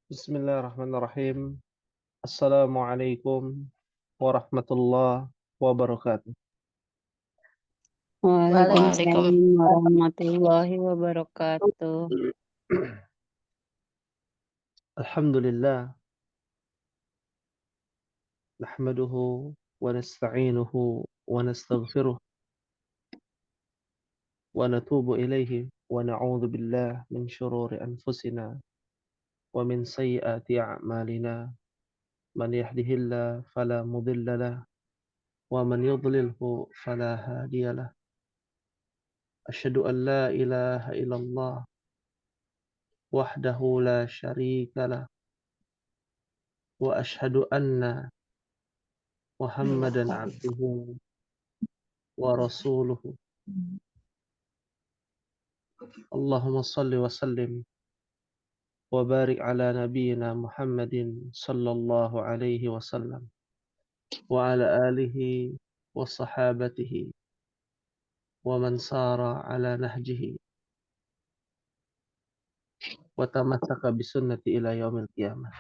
Bismillahirrahmanirrahim. Assalamualaikum warahmatullahi wabarakatuh. Waalaikumsalam Waalaikumsalam. warahmatullahi wabarakatuh. Alhamdulillah, nahmaduhu wa nasta'inuhu wa nastaghfiruh wa natubu ilaihi wa na'udzu billah min syururi anfusina wa min sayyiati a'malina. Man yahdihillahu fala mudilla lahu wa man yudlilhu fala hadiyalah. Asyhadu an la ilaha illallah wahdahu la syarika lah wa asyhadu anna Muhammadan abduhu wa rasuluhu. Allahumma salli wa sallim wa barik ala nabiyyina Muhammadin sallallahu alaihi wasallam wa ala alihi wa sahabatihi wa man sara ala nahjihi wa tamassaka bisunnati ila yaumil qiyamah.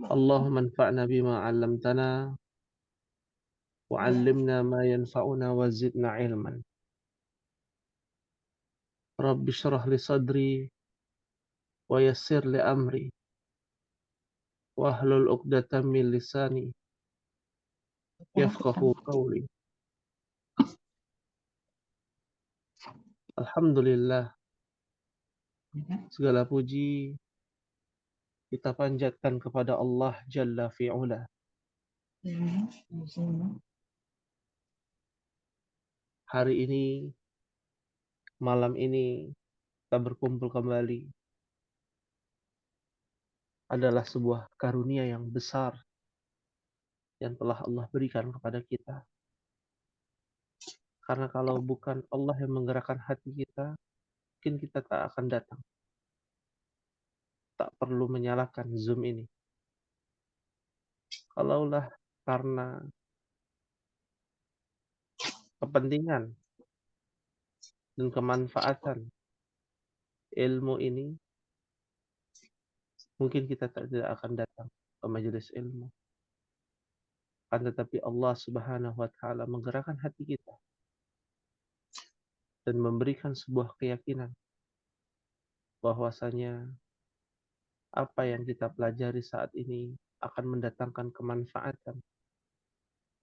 Allahumma anfa'na bima 'allamtana wa 'allimna ma yanfa'una wa zidna ilman. Rabbi shrah li sadri wa yassir li amri wahlul 'uqdatam min lisani yafqahu qawli. Alhamdulillah, segala puji kita panjatkan kepada Allah Jalla fi'ula. Hari ini, malam ini, kita berkumpul kembali adalah sebuah karunia yang besar yang telah Allah berikan kepada kita. Karena kalau bukan Allah yang menggerakkan hati kita, mungkin kita tak akan datang. Tak perlu menyalakan Zoom ini. Kalaulah karena kepentingan dan kemanfaatan ilmu ini, mungkin kita tidak akan datang ke majelis ilmu. Akan tetapi Allah Subhanahu wa taala menggerakkan hati kita dan memberikan sebuah keyakinan bahwasanya apa yang kita pelajari saat ini akan mendatangkan kemanfaatan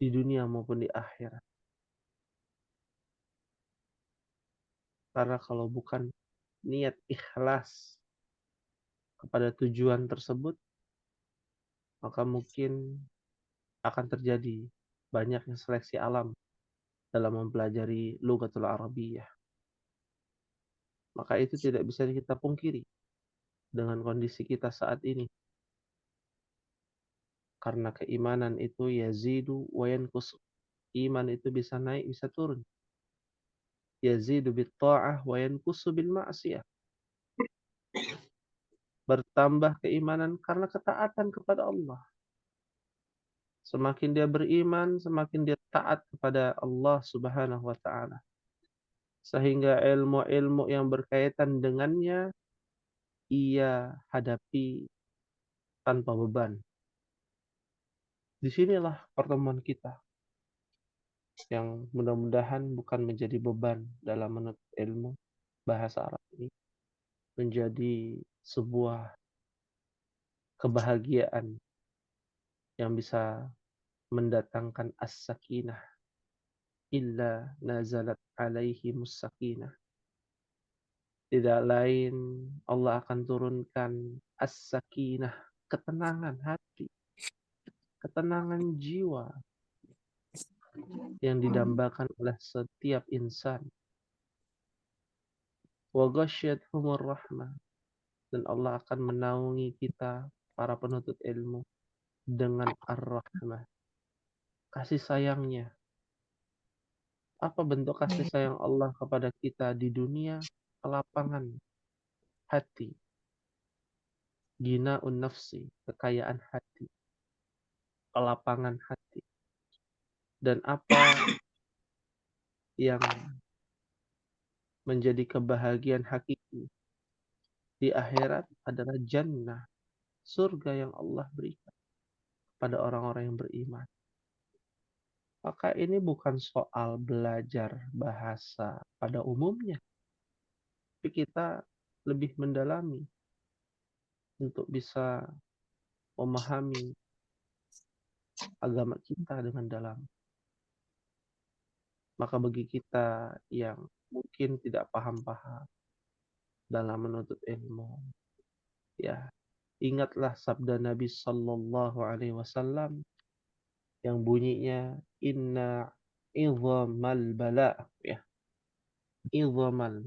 di dunia maupun di akhirat. Karena kalau bukan niat ikhlas kepada tujuan tersebut, maka mungkin akan terjadi banyaknya seleksi alam dalam mempelajari Lughatul Arabiyyah. Maka itu tidak bisa kita pungkiri dengan kondisi kita saat ini. Karena keimanan itu yazidu wa yanqus. Iman itu bisa naik, bisa turun. Yazidu bit ta'ah wa yanqusu bil ma'siyah. Bertambah keimanan karena ketaatan kepada Allah. Semakin dia beriman, semakin dia taat kepada Allah Subhanahu wa taala. Sehingga ilmu-ilmu yang berkaitan dengannya ia hadapi tanpa beban. Disinilah pertemuan kita yang mudah-mudahan bukan menjadi beban dalam menuntut ilmu bahasa Arab ini, menjadi sebuah kebahagiaan yang bisa mendatangkan as-sakinah. Illa nazalat alaihi mus-sakinah. Tidak lain Allah akan turunkan as-sakinah, ketenangan hati, ketenangan jiwa yang didambakan oleh setiap insan. Wa ghasyiyatuhumur rahmah, dan Allah akan menaungi kita para penuntut ilmu dengan ar-rahmah, kasih sayangnya. Apa bentuk kasih sayang Allah kepada kita di dunia? Kelapangan hati, gina'un nafsi, kekayaan hati, kelapangan hati. Dan apa yang menjadi kebahagiaan hakiki di akhirat adalah jannah, surga yang Allah berikan pada orang-orang yang beriman. Maka ini bukan soal belajar bahasa pada umumnya, tapi kita lebih mendalami untuk bisa memahami agama kita dengan dalam. Maka bagi kita yang mungkin tidak paham-paham dalam menuntut ilmu, ya ingatlah sabda Nabi Sallallahu Alaihi Wasallam yang bunyinya inna idhamal bala, ya idhamal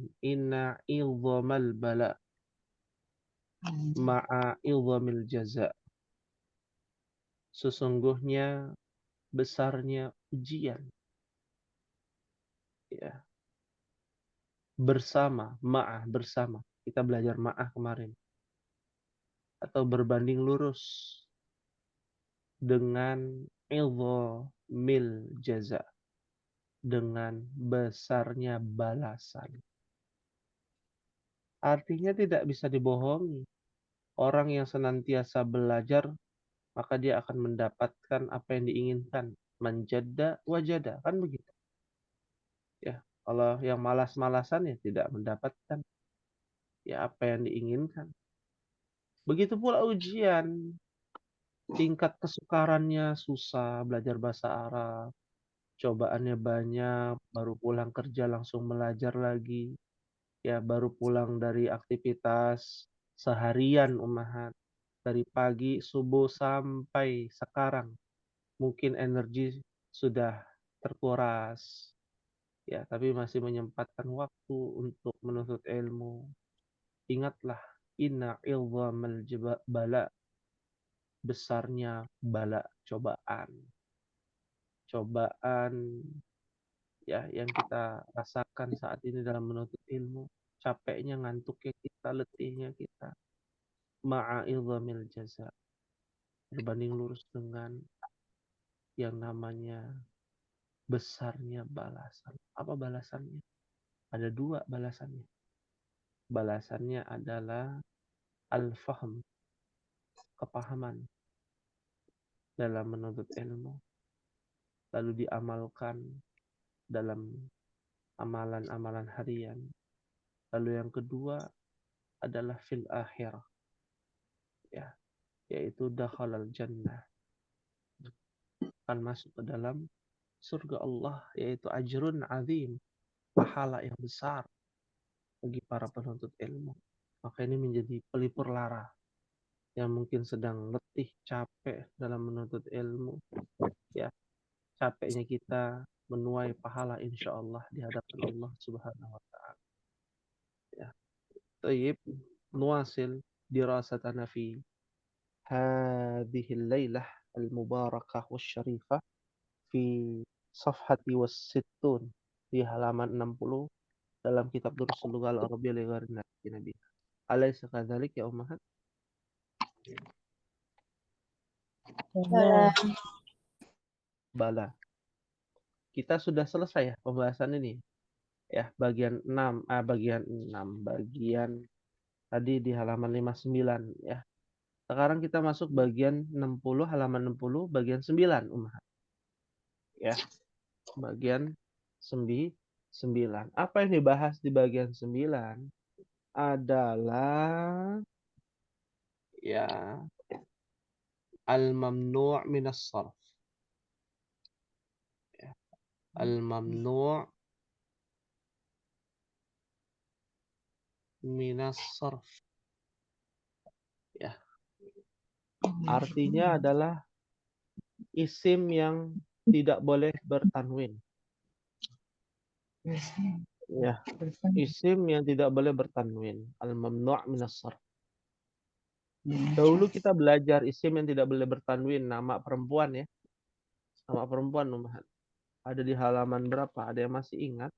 bala ma'a idhamil jaza. Sesungguhnya besarnya ujian, ya bersama. Kita belajar ma'ah kemarin, atau berbanding lurus dengan idhamil jaza, dengan besarnya balasan. Artinya tidak bisa dibohongi. Orang yang senantiasa belajar, maka dia akan mendapatkan apa yang diinginkan. Manjadda wajada, kan begitu. Ya, kalau yang malas-malasan ya tidak mendapatkan ya apa yang diinginkan. Begitu pula ujian, tingkat kesukarannya susah, belajar bahasa Arab, cobaannya banyak, baru pulang kerja langsung belajar lagi. Ya, baru pulang dari aktivitas seharian Ummahat, dari pagi subuh sampai sekarang. Mungkin energi sudah terkuras, ya, tapi masih menyempatkan waktu untuk menuntut ilmu. Ingatlah, inna ilzamal bala, besarnya bala, cobaan. Cobaan ya yang kita rasakan saat ini dalam menuntut ilmu. Capeknya, ngantuknya kita, letihnya kita. Ma'a ilzamil jaza. Berbanding lurus dengan yang namanya besarnya balasan. Apa balasannya? Ada dua balasannya. Balasannya adalah al-fahm, kepahaman dalam menuntut ilmu, lalu diamalkan dalam amalan-amalan harian. Lalu yang kedua adalah fil akhirah, ya, yaitu dakhalal jannah, akan masuk ke dalam surga Allah, yaitu ajrun azim, pahala yang besar bagi para penuntut ilmu. Maka ini menjadi pelipur lara yang mungkin sedang letih, capek dalam menuntut ilmu, ya, capeknya kita menuai pahala insya Allah di hadapan Allah Subhanahu wa taala. Ya. Tayyib, nuasil dirasatana fi hadhihi al-lailah al-mubarakah wasyarifah fi safhati was-sittun, di halaman 60 dalam kitab Durusul Lughal Arabiyyah li ghairi Nabi. Alaysa kadzalik ya ummahat? Bala. Bala. Kita sudah selesai ya pembahasan ini. Ya, bagian 6, bagian tadi di halaman 59 ya. Sekarang kita masuk bagian 60, halaman 60, bagian 9 ummahat. Ya, bagian 9. Apa yang dibahas di bagian 9 adalah ya al-mamnu' minas sarf. Ya, al-mamnu' minas sarf. Ya, artinya adalah isim yang tidak boleh bertanwin. Ya, isim yang tidak boleh bertanwin. Al-mamnu' minas sarf. Dahulu kita belajar isim yang tidak boleh bertanwin, nama perempuan ya. Nama perempuan ummahat. Ada di halaman berapa? Ada yang masih ingat?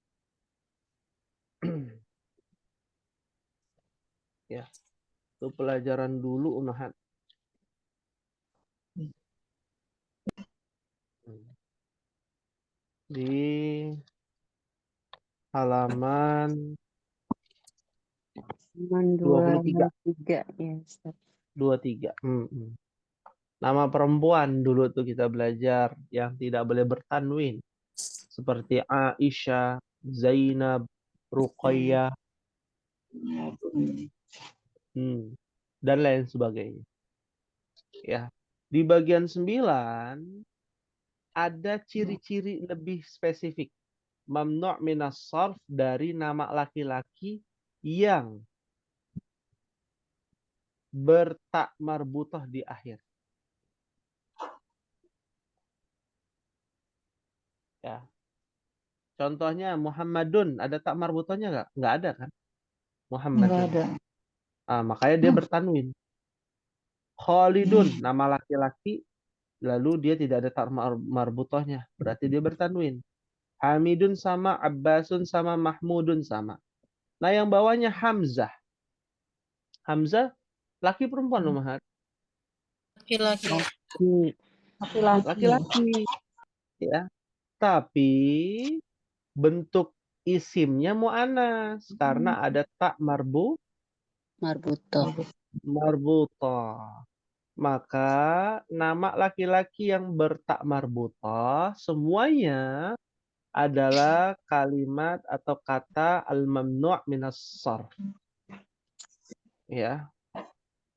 Ya, itu pelajaran dulu ummahat. Di halaman 23. 23 ya, Ustaz. 23. Nama perempuan dulu tuh kita belajar yang tidak boleh bertanwin. Seperti Aisyah, Zainab, Ruqayyah, dan lain sebagainya. Ya. Di bagian 9 ada ciri-ciri lebih spesifik. Mamnu' minas sarf dari nama laki-laki yang bertak marbutah di akhir. Ya. Contohnya Muhammadun, ada tak marbutahnya nggak? Nggak ada kan? Muhammadun. Nggak ada. Makanya dia bertanwin. Khalidun, nama laki-laki, lalu dia tidak ada tak marbutahnya. Berarti dia bertanwin. Hamidun sama, Abbasun sama, Mahmudun sama. Nah yang bawahnya Hamzah. Hamzah, laki perempuan loh Mahat? Laki-laki. Laki-laki. Ya. Tapi bentuk isimnya mu'anas karena ada tak Marbuto. marbutah. Maka nama laki-laki yang bertak marbutah semuanya adalah kalimat atau kata al-mamnu' minas sarf. Ya.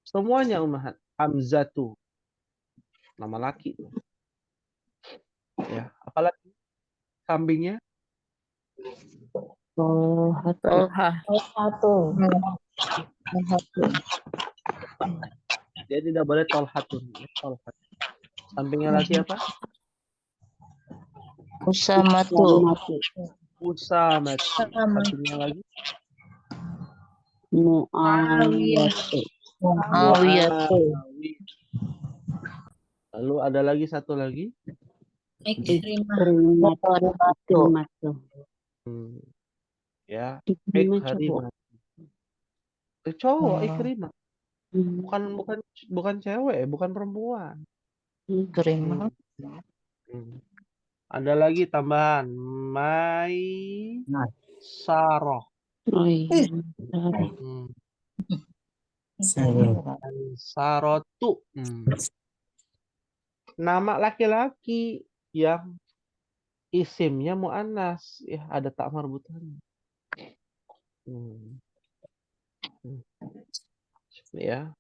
Semuanya ummahat. Hamzatu. Nama laki. Ya. Apalagi kambingnya? Tolha. Dia tidak boleh tolhatun. Tolhat. Sampingnya lagi apa? Usamatu. Usamat. Sampingnya lagi? Muawiyatu. Muawiyah. Lalu ada lagi satu lagi? Ikrimatu. Ya. Ikrimah Ikrimah. Cowok Ikrimah. Bukan cewek, bukan perempuan. Ikrimah. Ada lagi tambahan. Saroh. Oh iya. Sarotu. Nama laki-laki yang isimnya mu'annas. Ya, ada tak marbutahnya. Ya.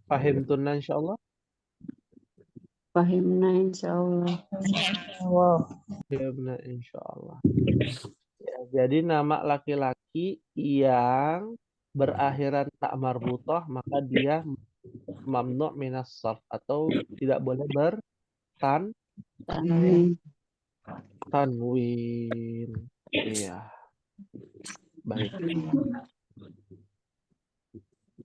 Pahim tunna insyaallah. Fahimna insyaallah. Pahimna insyaallah. Ya, jadi nama laki-laki yang berakhiran tak marbutah maka dia mamnu' minas sarf atau tidak boleh tanwin. Iya. Baik.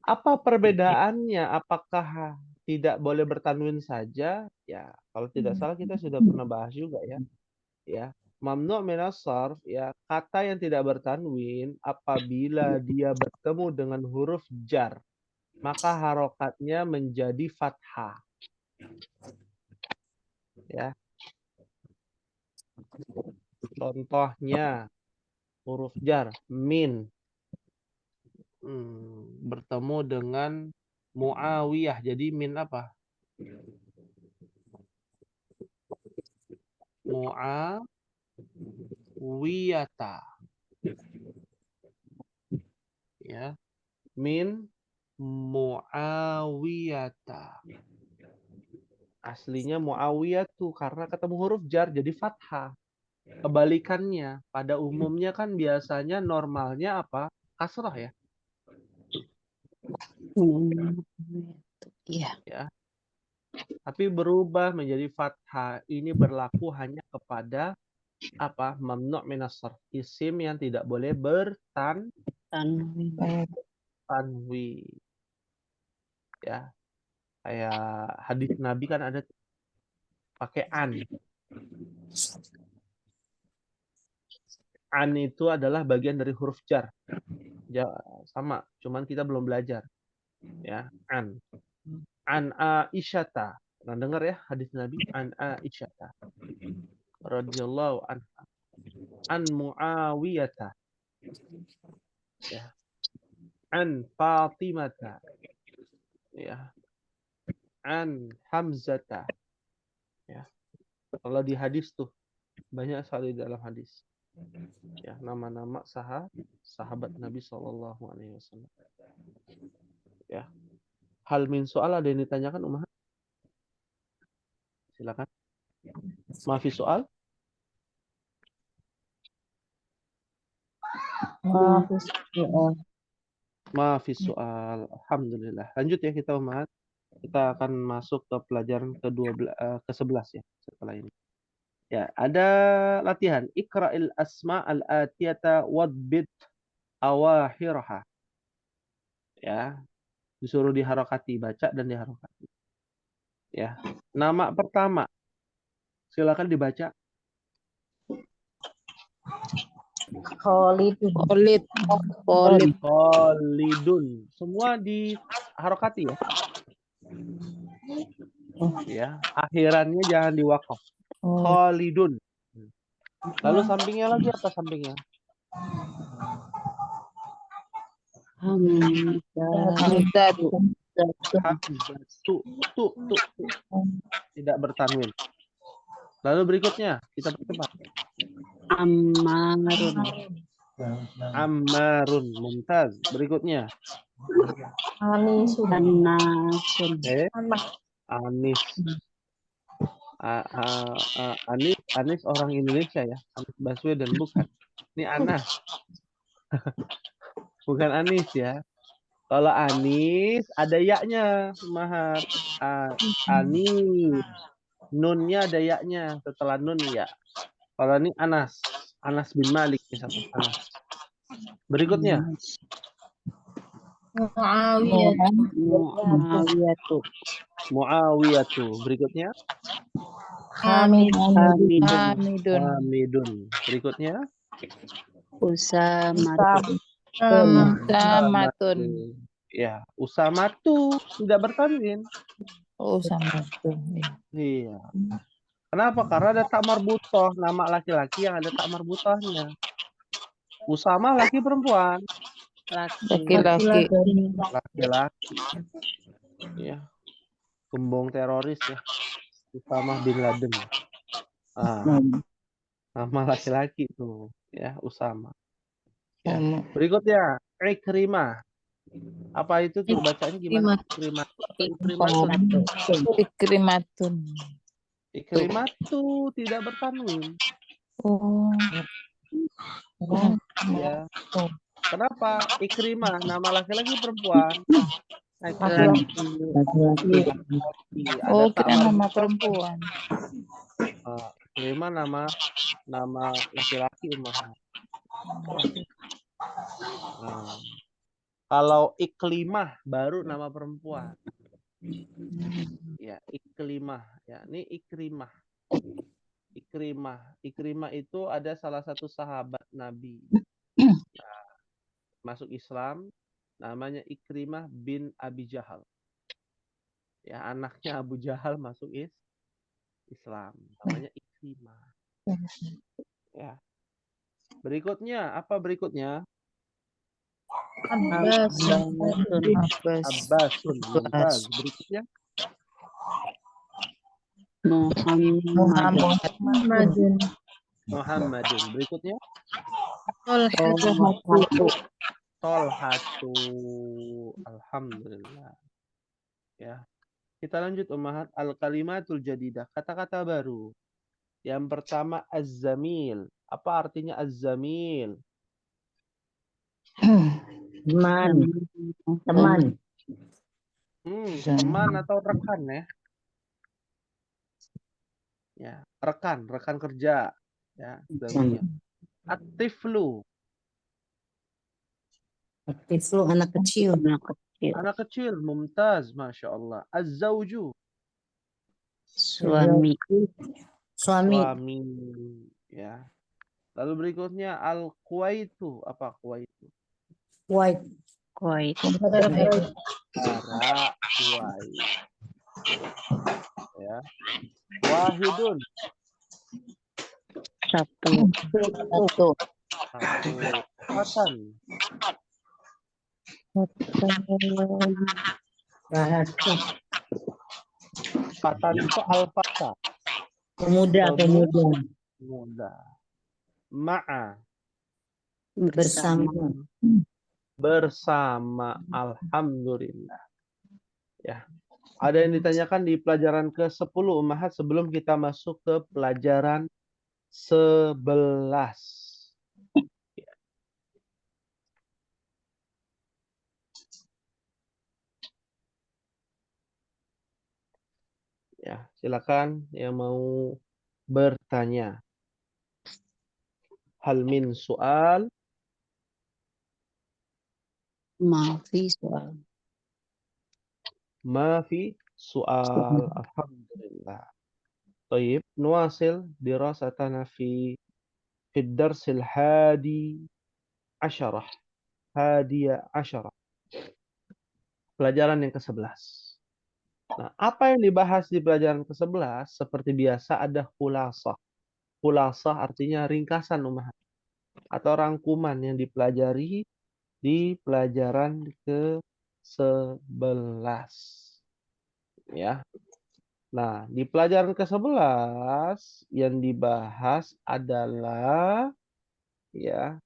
Apa perbedaannya? Apakah tidak boleh bertanwin saja? Ya, kalau tidak salah kita sudah pernah bahas juga ya. Ya, mamnu' minas sarf ya, kata yang tidak bertanwin apabila dia bertemu dengan huruf jar, maka harokatnya menjadi fathah. Ya. Contohnya huruf jar min bertemu dengan Muawiyah. Jadi min apa? Muawiyata. Ya. Min Muawiyata. Aslinya Muawiyah tuh karena ketemu huruf jar jadi fathah. Kebalikannya, pada umumnya kan biasanya normalnya apa? Kasrah ya. Iya. Ya. Tapi berubah menjadi fathah. Ini berlaku hanya kepada apa? Mamnu' minas sarf. Isim yang tidak boleh bertanwin. Ya. Kayak hadis Nabi kan ada pakai an. An itu adalah bagian dari huruf jar. Ya, sama, cuman kita belum belajar. Ya, an. An Aisyata. Pernah dengar ya hadis Nabi? An Aisyata radhiyallahu anha. An Muawiyata. Ya. An Fatimata. Ya. An Hamzata. Ya. Kalau di hadis tuh banyak sekali dalam hadis. Ya, nama-nama sahabat Nabi Shallallahu Alaihi Wasallam. Ya. Hal min soal ada yang ditanyakan Umar? Silakan. Maafi soal? Maafi soal. Alhamdulillah. Lanjut ya kita Umar. Kita akan masuk ke pelajaran ke-11 ya setelah ini. Ya, ada latihan. Iqra'il asma al-atiyata wadbit awahiraha. Ya, disuruh diharokati, baca dan diharokati. Ya, nama pertama. Silakan dibaca. Khalid. Khalidun. Semua diharokati ya. Ya, akhirannya jangan diwakaf. Khalidun. Lalu sampingnya lagi apa sampingnya? Hamzatu. Hamzatu. Tu. Tidak bertanwin. Lalu berikutnya kita percepat. Ammarun. Mumtaz. Berikutnya. Anasun. Anis. Anis orang Indonesia ya. Anis Baswedan bukan. Ini Anas. Bukan Anis ya. Kalau Anis ada ya-nya, Mahat. Anis. Nunnya ada ya-nya. Setelah nun ya. Kalau ini Anas. Anas bin Malik misalnya. Anas. Berikutnya. Muawiyatu. Berikutnya. Hamidun. Berikutnya. Usamatun. Ya, Usamatu tidak bertanwin. Usamatu. Iya. Kenapa? Karena ada tak marbutoh, nama laki-laki yang ada tak marbutohnya. Usama laki perempuan. Laki-laki. Ya. Gembong teroris ya. Usama bin Laden. Nama laki-laki itu ya, Usama. Ya. Berikutnya, Ikrimah. Apa itu tuh bacanya gimana? Ikrimatu tidak bertanwin. Ya. Kenapa? Ikrimah nama laki-laki perempuan. Kira nama perempuan. Ikrimah nama laki-laki kalau Iklimah baru nama perempuan. Ya, Iklimah. Ya, ini Ikrimah. Ikrimah itu ada salah satu sahabat Nabi. Nah, masuk Islam, namanya Ikrimah bin Abi Jahal. Ya, anaknya Abu Jahal masuk Islam. Namanya Ikrimah. Ya. Berikutnya, apa berikutnya? Abbasun. Berikutnya? Muhammadun. Berikutnya? Tolhatu. Alhamdulillah. Ya. Kita lanjut Ummahat. Al-kalimatul jadidah. Kata-kata baru. Yang pertama az-zamil. Apa artinya az-zamil? Teman. Teman atau rekan ya? Ya, rekan kerja. Ya, zamil. At-tiflu. Tiflu anak kecil. Anak kecil, mumtaz, masya Allah. Az-zawju. Suami. Ya. Lalu berikutnya al-kuwaitu. Apa kuwaitu? Kuwait. Kuwait. Ya. Wahidun. Satu. Hatan. Bahasa. Fatan itu al-fata. Pemuda. Muda. Ma'a. Bersama. Bersama. Alhamdulillah. Ya. Ada yang ditanyakan di pelajaran ke-10 Ummahat sebelum kita masuk ke pelajaran 11. Ya, silakan yang mau bertanya. Hal min soal? Maafi soal. Ma fi soal. Alhamdulillah. Taib, nuasil dirasatana fi darsil hadi asyarah. Hadiya asyarah. Pelajaran yang ke-11. Nah, apa yang dibahas di pelajaran ke-11? Seperti biasa ada khulasah. Khulasah artinya ringkasan Ummahat. Atau rangkuman yang dipelajari di pelajaran ke-11. Ya. Nah, di pelajaran ke-11 yang dibahas adalah ya,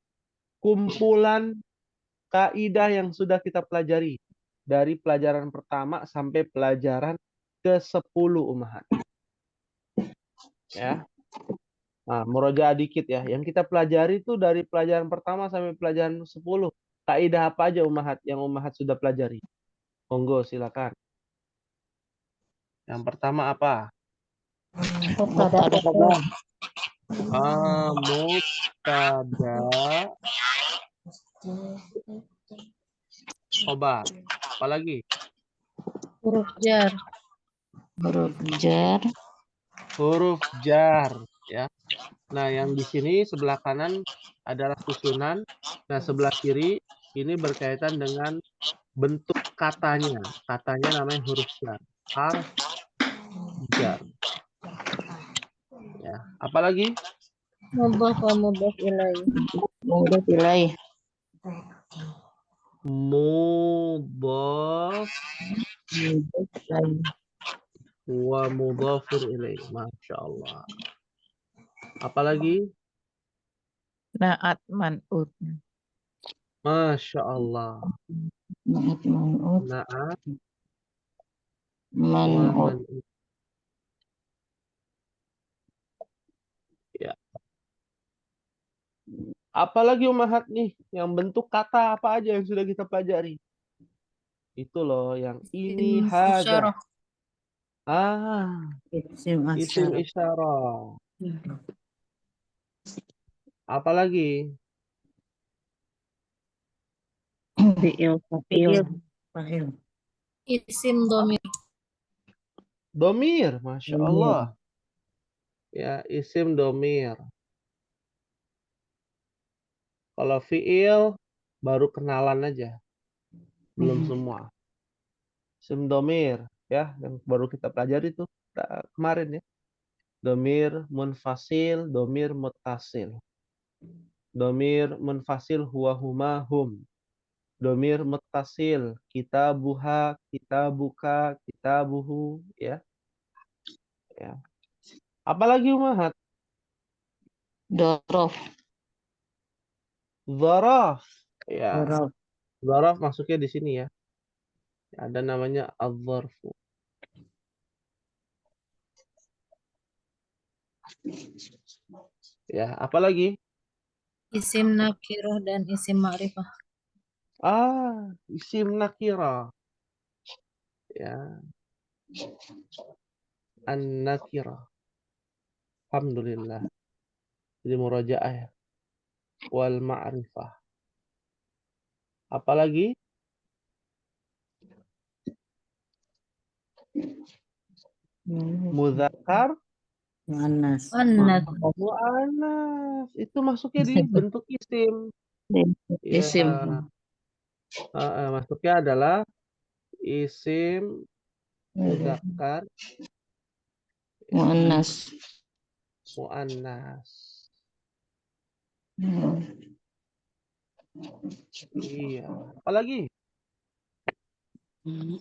kumpulan kaidah yang sudah kita pelajari dari pelajaran pertama sampai pelajaran ke-10 Ummahat. Ya. Nah, murojaah dikit ya. Yang kita pelajari itu dari pelajaran pertama sampai pelajaran 10. Kaidah apa aja Ummahat yang Ummahat sudah pelajari? Monggo silakan. Yang pertama apa? Mubtada. Mubtada, khobar. Apalagi? Huruf jar. Huruf jar. Huruf jar. Ya. Nah, yang di sini sebelah kanan adalah susunan. Nah, sebelah kiri ini berkaitan dengan bentuk katanya. Katanya namanya huruf jar. Harf jar. Ya. Apalagi? Mudhaf wa mudhaf ilaih. Mudhaf ilaih. Mudhaf wa mudhafir ilaih. Masya Allah. Apalagi? Naat man'ut. Masya Allah. Naat man'ut. Naat wa Man'ut. man'ut. Ya. Apalagi Ummahat nih, yang bentuk kata apa aja yang sudah kita pelajari? Itu loh, yang ini hada. Isyarah. Isim Isim asyarah. isyarah. Apalagi? Fi'il. Fa'il. Isim domir. Domir, Masya Allah. Ya, isim domir. Kalau fi'il, baru kenalan aja. Belum semua. Isim domir, ya, yang baru kita pelajari tuh kemarin ya. Domir munfasil, domir muttasil. Domir munfasil huwa huma hum. Domir muttasil kitabuha, kitabuka, kitabuhu, ya. Ya. Apalagi Ummahat? Dorof. Dzaraf. Ya. Dorof. Dzaraf masuknya di sini ya. Ada namanya adzarfu. Ya, apalagi? Isim nakirah dan isim ma'rifah. Isim nakira. Ya. An-nakira. Alhamdulillah. Jadi murojaah ya. Wal ma'rifah. Apalagi? Muzakkar. Muannas. Mu'annas. Itu masuknya di bentuk isim. Ya. Isim. Masuknya adalah isim muzakkar. Muannas. Mu'annas. Iya. Apalagi?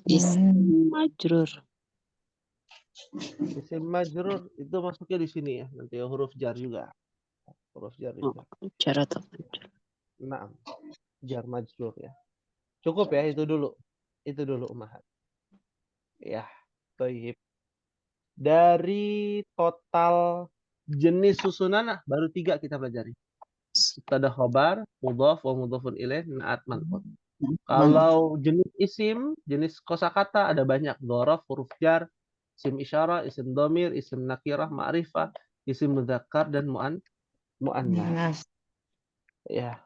Isim majrur. Isim majrur itu masuknya di sini ya. Nanti huruf jar juga. Huruf jar juga. Jar atau majrur. Nah, jar majrur ya. Cukup ya itu dulu. Itu dulu Ummahat. Ya, baik. Dari total jenis susunan baru 3 kita pelajari. Mubtada khobar, mudhaf wa mudhafun ilaih, na'at man'ut. Kalau jenis isim, jenis kosakata ada banyak. Dhorof, huruf jar, isim isyarah, isim domir, isim nakirah, ma'rifah, isim mudzakkar dan mu'annas. Ya.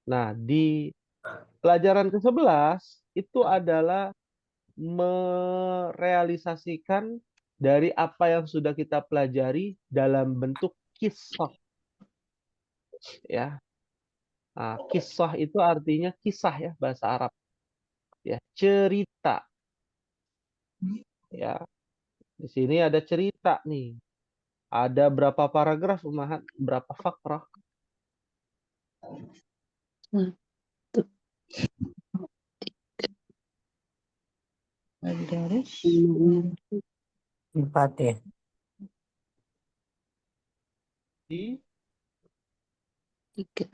Nah, di pelajaran ke-11 itu adalah merealisasikan dari apa yang sudah kita pelajari dalam bentuk kisah. Ya. Nah, kisah itu artinya kisah ya bahasa Arab. Ya, cerita. Ya. Di sini ada cerita nih. Ada berapa paragraf, Ummahat? Berapa fakrah? Ada 4 ya. Di 3.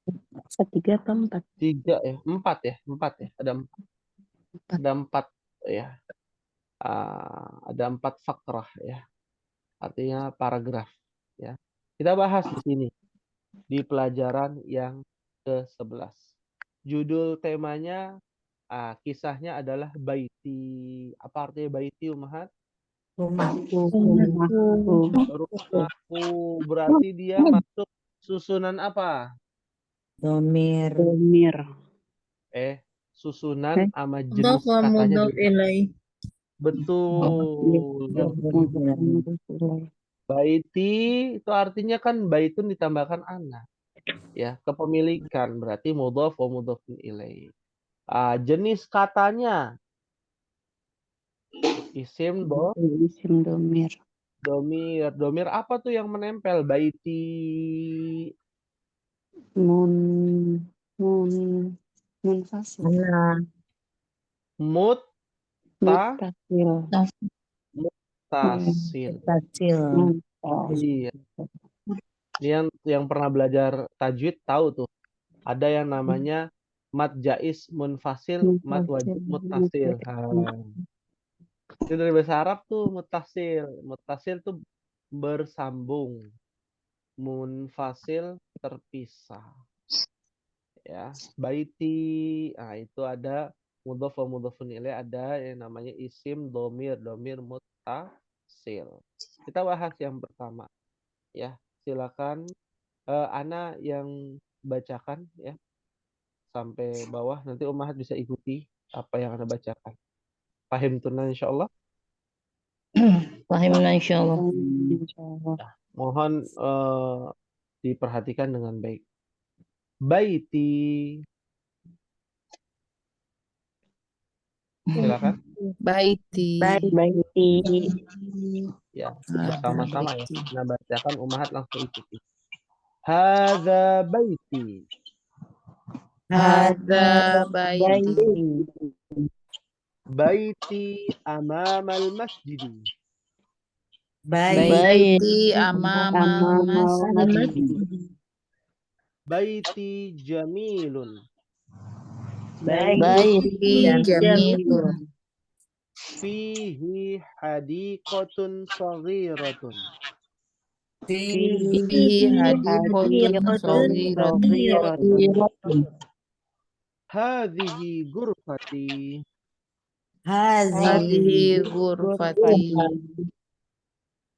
3 atau 4? 3 ya, 4 ya, 4 ya. Ada 4 ya. Ada 4 fakrah ya. Artinya paragraf ya. Kita bahas di sini di pelajaran yang ke-11. Judul temanya kisahnya adalah baiti. Apa artinya baiti, Ummahat? Rumahku. Rumahku. Berarti dia masuk susunan apa? Domir. Susunan sama jenis Mudhaf wa katanya mudhaf beda. ilaih. Betul. Baiti itu artinya kan baitun ditambahkan anak. Ya, kepemilikan berarti mudhaf wa mudhafun ilaih. Jenis katanya isim domir. domir. Domir apa tuh yang menempel? Baiti Munfasil. mutasil. Mutasil. Iya. Ini yang pernah belajar tajwid tahu tuh. Ada yang namanya mad jaiz munfasil, mad wajib muttasil. Itu dari bahasa Arab tuh muttasil. Muttasil tuh bersambung. Munfasil terpisah. Ya, baiti. Itu ada mudhaf wa mudhafun ilaih, ada yang namanya isim domir muttasil. Kita bahas yang pertama. Ya, silakan Ana yang bacakan ya sampai bawah, nanti Ummahat bisa ikuti apa yang Ana bacakan. Paham tunan insyaallah. Paham insyaallah. Mohon diperhatikan dengan baik. Baiti. Silakan. Baiti. Ya, bersama-sama ya. Ana bacakan, Ummahat langsung ikuti. Hadza baiti. Hadza baiti. Baiti amamal masjidi. Baiti amama masjid. Baiti jamilun. Baiti jamilun. Fihi hadiqatun saghiratun. Fihi hadiqatun saghiratun. Hadhihi ghurfati. Hadhihi ghurfati.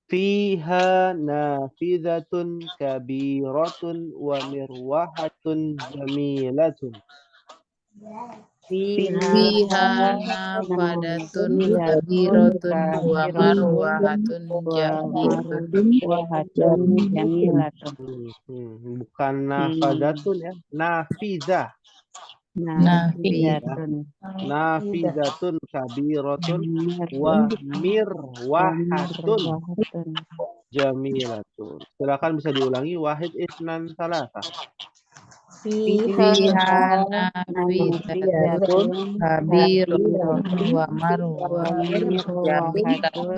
Fiha nafidatun kabiratun wa mirwahatun jamilatun. Fiha nafadatun kabiratun wa marwahatun jamilatun. Bukan nafadatun ya, nafizah. Nafidatun kabiratun wa mirwahatun jamilatun. Silakan bisa diulangi. Wahid isnan salasa. Fiha nafidatun habiratun wa wamirwahatun jamilatun.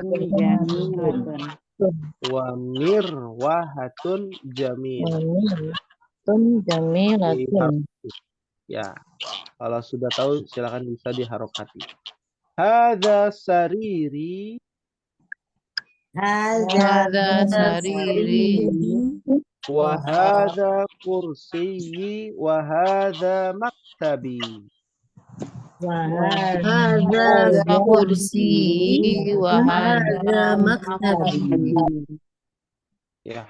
Wa mirwahatun jamilah. jamilatun. Ya, kalau sudah tahu silakan bisa diharokati. Hadza sariri Hadza sariri wa hadza kursiyyi wa hadza maktabi. Hadza kursi wa hadza maktabi. Ya.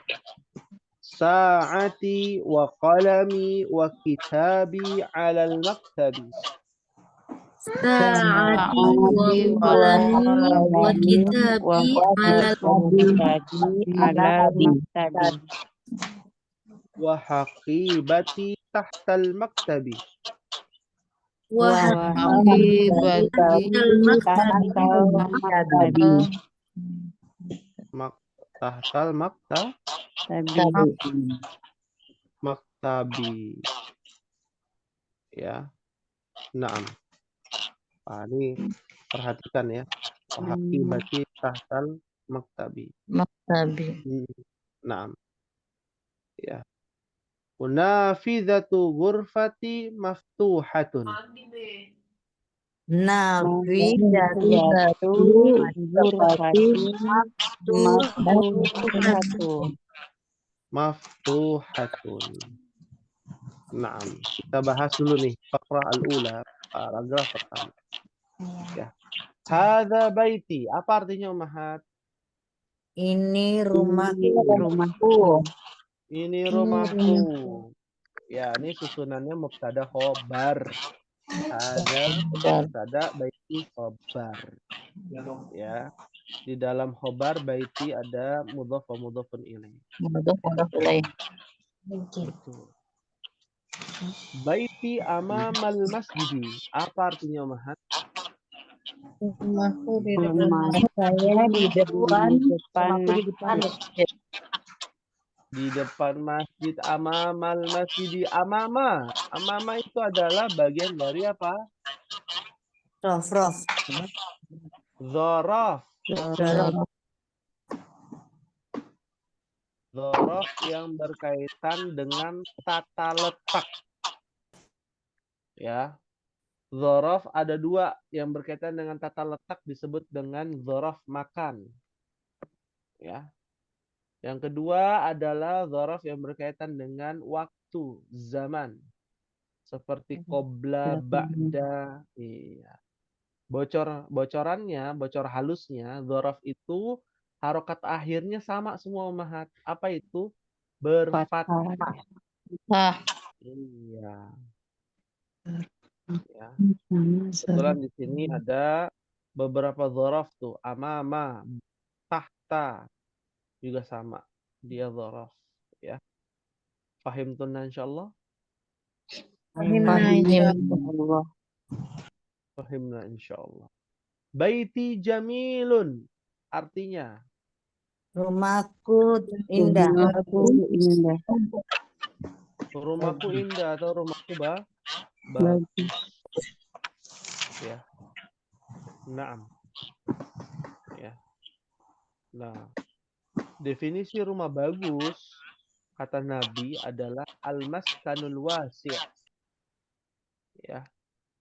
Sa'ati wa qalami wa kitabi 'alal maktabi. Sa'ati wa qalami wa kitabi alal ala maktabi. Wa haqibati tahtal maktabi. wa haqibati al maktabi. Tahtal maktabi. Ya. Naam. Ini perhatikan ya. Wa haqibati tahtal maktabi. Naam. Ya. Nafidhatu ghurfati maftuhatun. Nafidatu ghurfati maftuhatun. Naam. Kita bahas dulu nih faqrah al-ula, paragraf pertama. Ya. Hadza baiti. Apa artinya Ummahat? Ini rumahku. Ini rumahku. Ya, ini susunannya mubtada khobar. Ada mubtada baiti khobar. Ya. Di dalam khobar baiti ada mudhaf wa mudhafun ilaih. Betul. Baiti amamal masjidi. Apa artinya Ummahat? Rumahku di Rumah saya di depan masjid. Di depan masjid, amamal masjidi. Amama itu adalah bagian dari apa? Rof. Dzaraf. Dzaraf yang berkaitan dengan tata letak. Ya. Dzaraf ada dua yang berkaitan dengan tata letak disebut dengan dzaraf makan. Ya. Yang kedua adalah dzaraf yang berkaitan dengan waktu, zaman. Seperti qabla, ba'da. Iya. Bocor halusnya, dzaraf itu harokat akhirnya sama semua Ummahat. Apa itu? Berfathah. Iya. Ya. Kebetulan di sini ada beberapa dzaraf tuh. Amama, tahta juga sama. Dia dzaraf. Ya. Fahimtunna insyaallah. Fahimna insyaallah. Baiti jamilun. Artinya Rumahku indah. rumahku indah atau rumahku bagus. Ya. Naam. Ya. Nah, definisi rumah bagus kata Nabi adalah al-maskanul wasi'. Ya.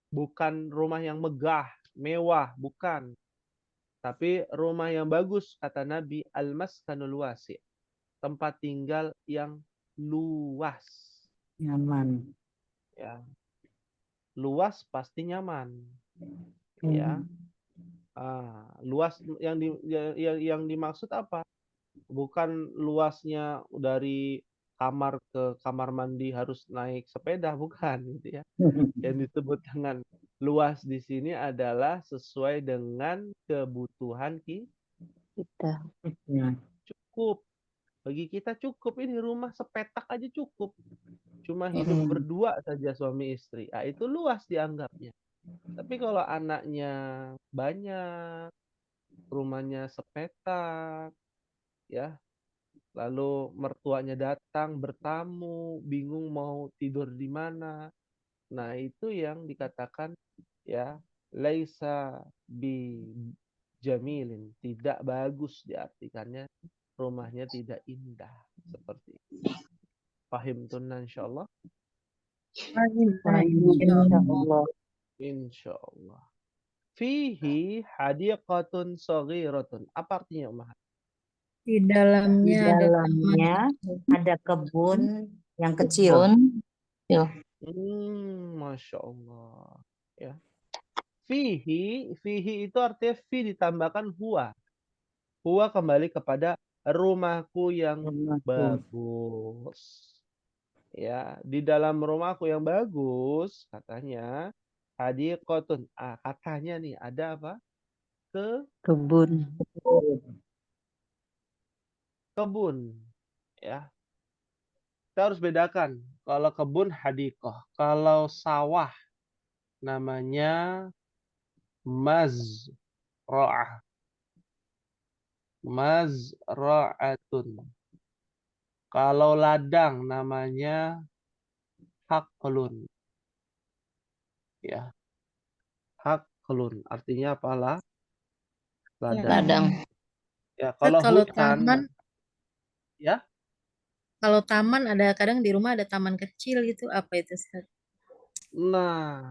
Bukan rumah yang megah, mewah, bukan. Tapi rumah yang bagus kata Nabi al-maskanul wasi'. Tempat tinggal yang luas. Nyaman. Ya. Luas pasti nyaman. Ya. Luas yang dimaksud apa? Bukan luasnya dari kamar ke kamar mandi harus naik sepeda, bukan gitu ya. Yang disebut dengan luas di sini adalah sesuai dengan kebutuhan kita. Cukup. Bagi kita cukup, ini rumah sepetak aja cukup. Cuma hidup berdua saja suami istri. Itu luas dianggapnya. Tapi kalau anaknya banyak, rumahnya sepetak, ya, lalu mertuanya datang bertamu, bingung mau tidur di mana. Nah, itu yang dikatakan ya laisa bi jamilin, tidak bagus, diartikannya rumahnya tidak indah seperti itu. Pahim tunna insyaallah? Insyaallah. Insyaallah. Fihi hadiqatun saghiratun. Apa artinya, Umar? Di Di dalamnya ada taman dalamnya kecil. ada kebun yang kecil. Masya Allah. Ya. Fihi itu artinya fi ditambahkan huwa. Huwa kembali kepada rumahku yang Rumahku. bagus. Ya, di dalam rumahku yang bagus, katanya hadiqatun. Katanya nih ada apa? Kebun. Kebun. Ya. Kita harus bedakan. Kalau kebun hadiqah, kalau sawah namanya mazra'ah. Mazra'atun. Kalau ladang namanya haqlun. Ya. Haqlun. Artinya apalah? Ladang. Ya, kalau Kalau hutan, taman, ya. kalau taman ada kadang di rumah ada taman kecil gitu. Apa itu, Ustaz? Nah,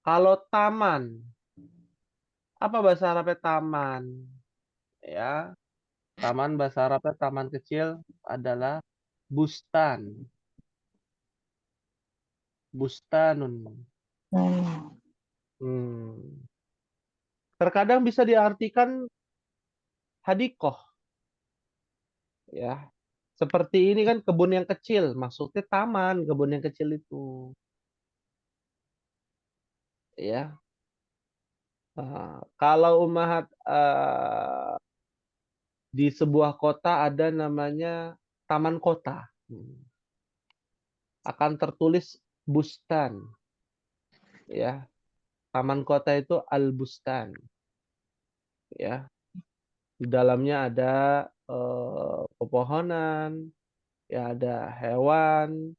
kalau taman, apa bahasa Arabnya taman? Ya, taman bahasa Arabnya taman kecil adalah bustan. Bustanun. Terkadang bisa diartikan hadikoh. Ya, seperti ini kan kebun yang kecil, maksudnya taman, kebun yang kecil itu. Ya. Kalau Ummahat di sebuah kota ada namanya taman kota. Akan tertulis bustan. Ya. Taman kota itu al-bustan. Ya. Di dalamnya ada pepohonan, ya ada hewan,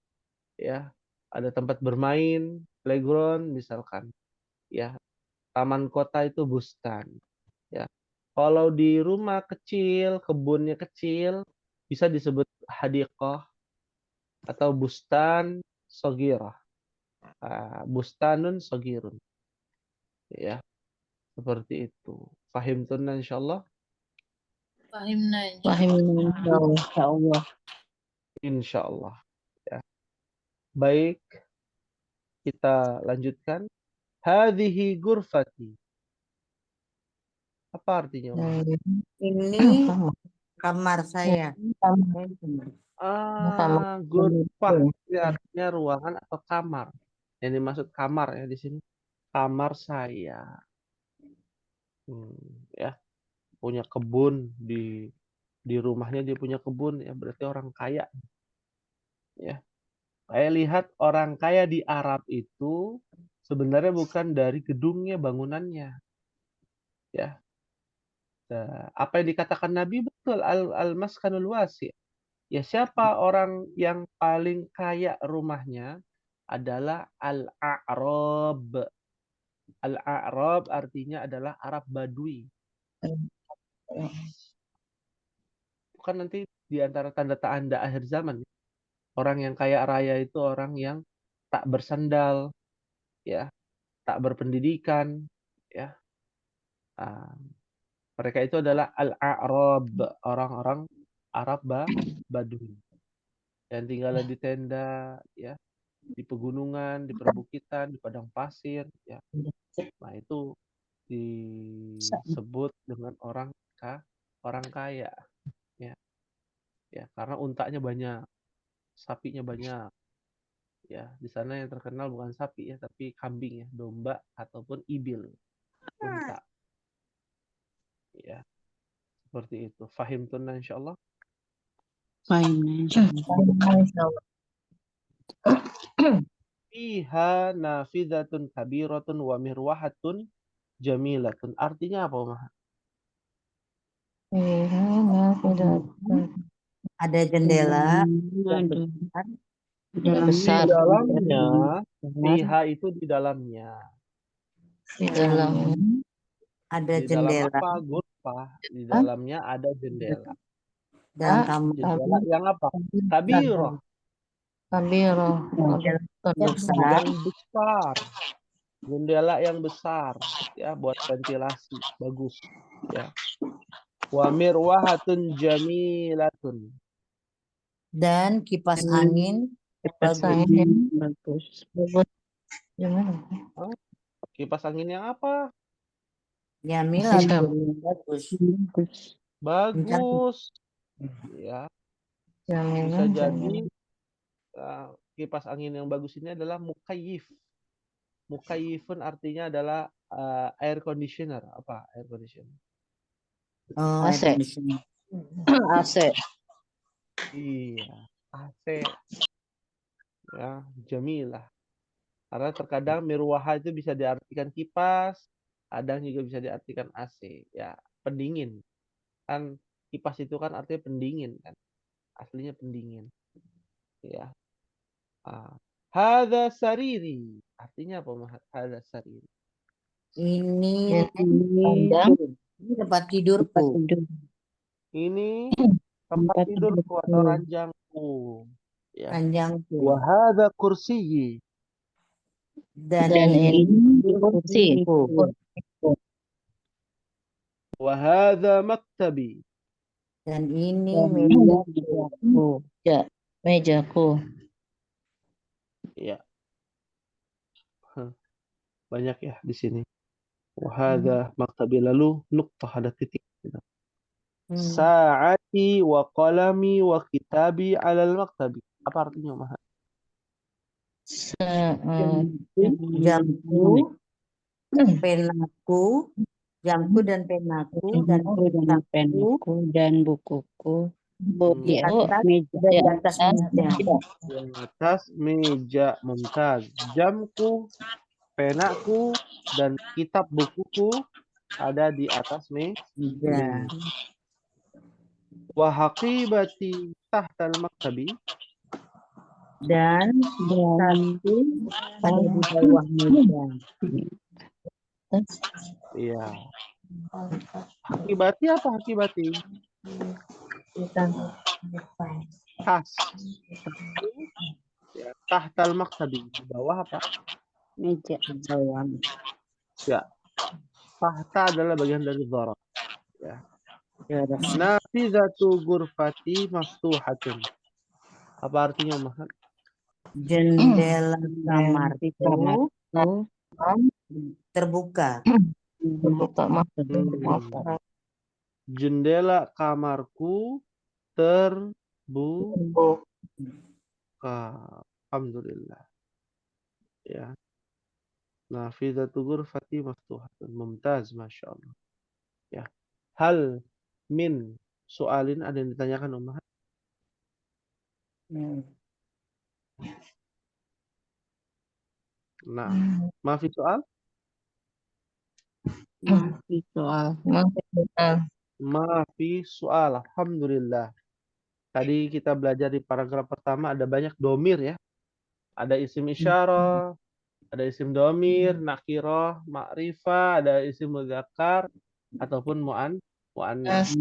ya, ada tempat bermain, playground misalkan. Ya, taman kota itu bustan. Ya. Kalau di rumah kecil, kebunnya kecil, bisa disebut hadiqah atau bustan sogirah. Bustanun sogirun. Ya, seperti itu. Fahim tunna insyaallah. Fahimna, Insyaallah. Insyaallah. Ya. Baik, kita lanjutkan. Hadhihi gurfati. Apa artinya, Umar? Ini kamar saya. Gurfah ini artinya ruangan atau kamar. Yang dimaksud kamar ya di sini. Kamar saya. Ya, punya kebun di rumahnya, dia punya kebun, ya berarti orang kaya. Ya. Saya lihat orang kaya di Arab itu sebenarnya bukan dari gedungnya, bangunannya. Ya. Apa yang dikatakan Nabi betul, al-maskanul wasi'. Ya, siapa orang yang paling kaya rumahnya adalah al-a'rab. Al-a'rab artinya adalah Arab Badui. Bukan nanti di antara tanda-tanda akhir zaman. Orang yang kaya raya itu orang yang tak bersandal, ya, tak berpendidikan, ya. Mereka itu adalah al-a'rab, orang-orang Arab Badui. Yang tinggal di tenda, ya, di pegunungan, di perbukitan, di padang pasir, ya. Nah, itu disebut dengan orang kaya, ya. Ya, karena untanya banyak, sapinya banyak. Ya, di sana yang terkenal bukan sapi ya, tapi kambing ya, domba ataupun ibil, unta. Ya, seperti itu. Fahim tunna insyaallah. Fiha nafidatun kabiratun wa mirwahatun jamilatun. Artinya apa, Umar? ada jendela yang Aduh. besar. Di Besar. dalamnya, fiha itu di dalamnya. Di dalam. Ada Di dalam jendela apa? Gurfah. Di dalamnya ada jendela. dan Ah, kamar Jendela yang apa? Kabirah. Kabiroh. besar. Yang besar. Jendela yang besar. Ya, buat ventilasi. Bagus. Ya. Wa mirwahatun jamilatun. Dan kipas angin Kipas bagus. angin bagus. Bagus. Gimana? Kipas angin yang apa? Jamilatun bagus. Bagus. Bagus. Ya, bisa Jaminan. jadi kipas angin yang bagus ini adalah mukayyif. Mukayyifun artinya adalah air conditioner. Apa air conditioner? Oh, air AC. conditioner. AC. Iya, AC. Ya, jamilah. Karena terkadang mirwaha itu bisa diartikan kipas, kadang juga bisa diartikan AC. Ya, pendingin. Kan kipas itu kan artinya pendingin kan. Aslinya pendingin. Ya. Hadza sariri. Artinya apa, Mahat? Hadza sariri. Ini Panjang. ini tempat Tempat tidurku. tidur. Ini tempat Tempat tidurku tidurku. atau ranjangku. Ya. Panjangku. Wa hadza kursiyyi. Dan Dan ini ini kursi. Wa hadza maktabi. Dan ini Dan mejaku. mejaku. Ya. Banyak ya di sini. Wa hadza maktabi, lalu nuqtah, ada titik. Sa'ati wa qalami wa kitabi 'alal maktabi. Apa artinya, Mahat? Jamku, penaku, jamku dan penaku dan penku dan bukuku di atas meja. dan di atas meja. Di atas meja. Mumtaz. Jamku, penaku, dan kitab bukuku ada di atas meja. Wa haqibati tahtal maktabi. Dan satu ada di bawah meja. Iya. Hakibati apa hakibati? Tas. Ya, tahtal maktabi. Di bawah apa? Meja. Bawah. Ya. Tahta adalah bagian dari dharab. Ya. Nafizatu ghurfati maftuhatun. Apa artinya, Mahat? Jendela kamarku Kamarku terbuka. Jendela kamarku terbuka. Alhamdulillah. Ya. Nafizatu ghurfati maftuhatun. Mumtaz, Masya Allah. Ya. Hal min soalin, ada yang ditanyakan, Mahat? Nah, maafi soal? soal. Maafi soal. Alhamdulillah. Tadi kita belajar di paragraf pertama ada banyak domir ya. Ada isim isyarah, ada isim domir, nakirah, ma'rifah, ada isim mudzakkar ataupun mu'annas.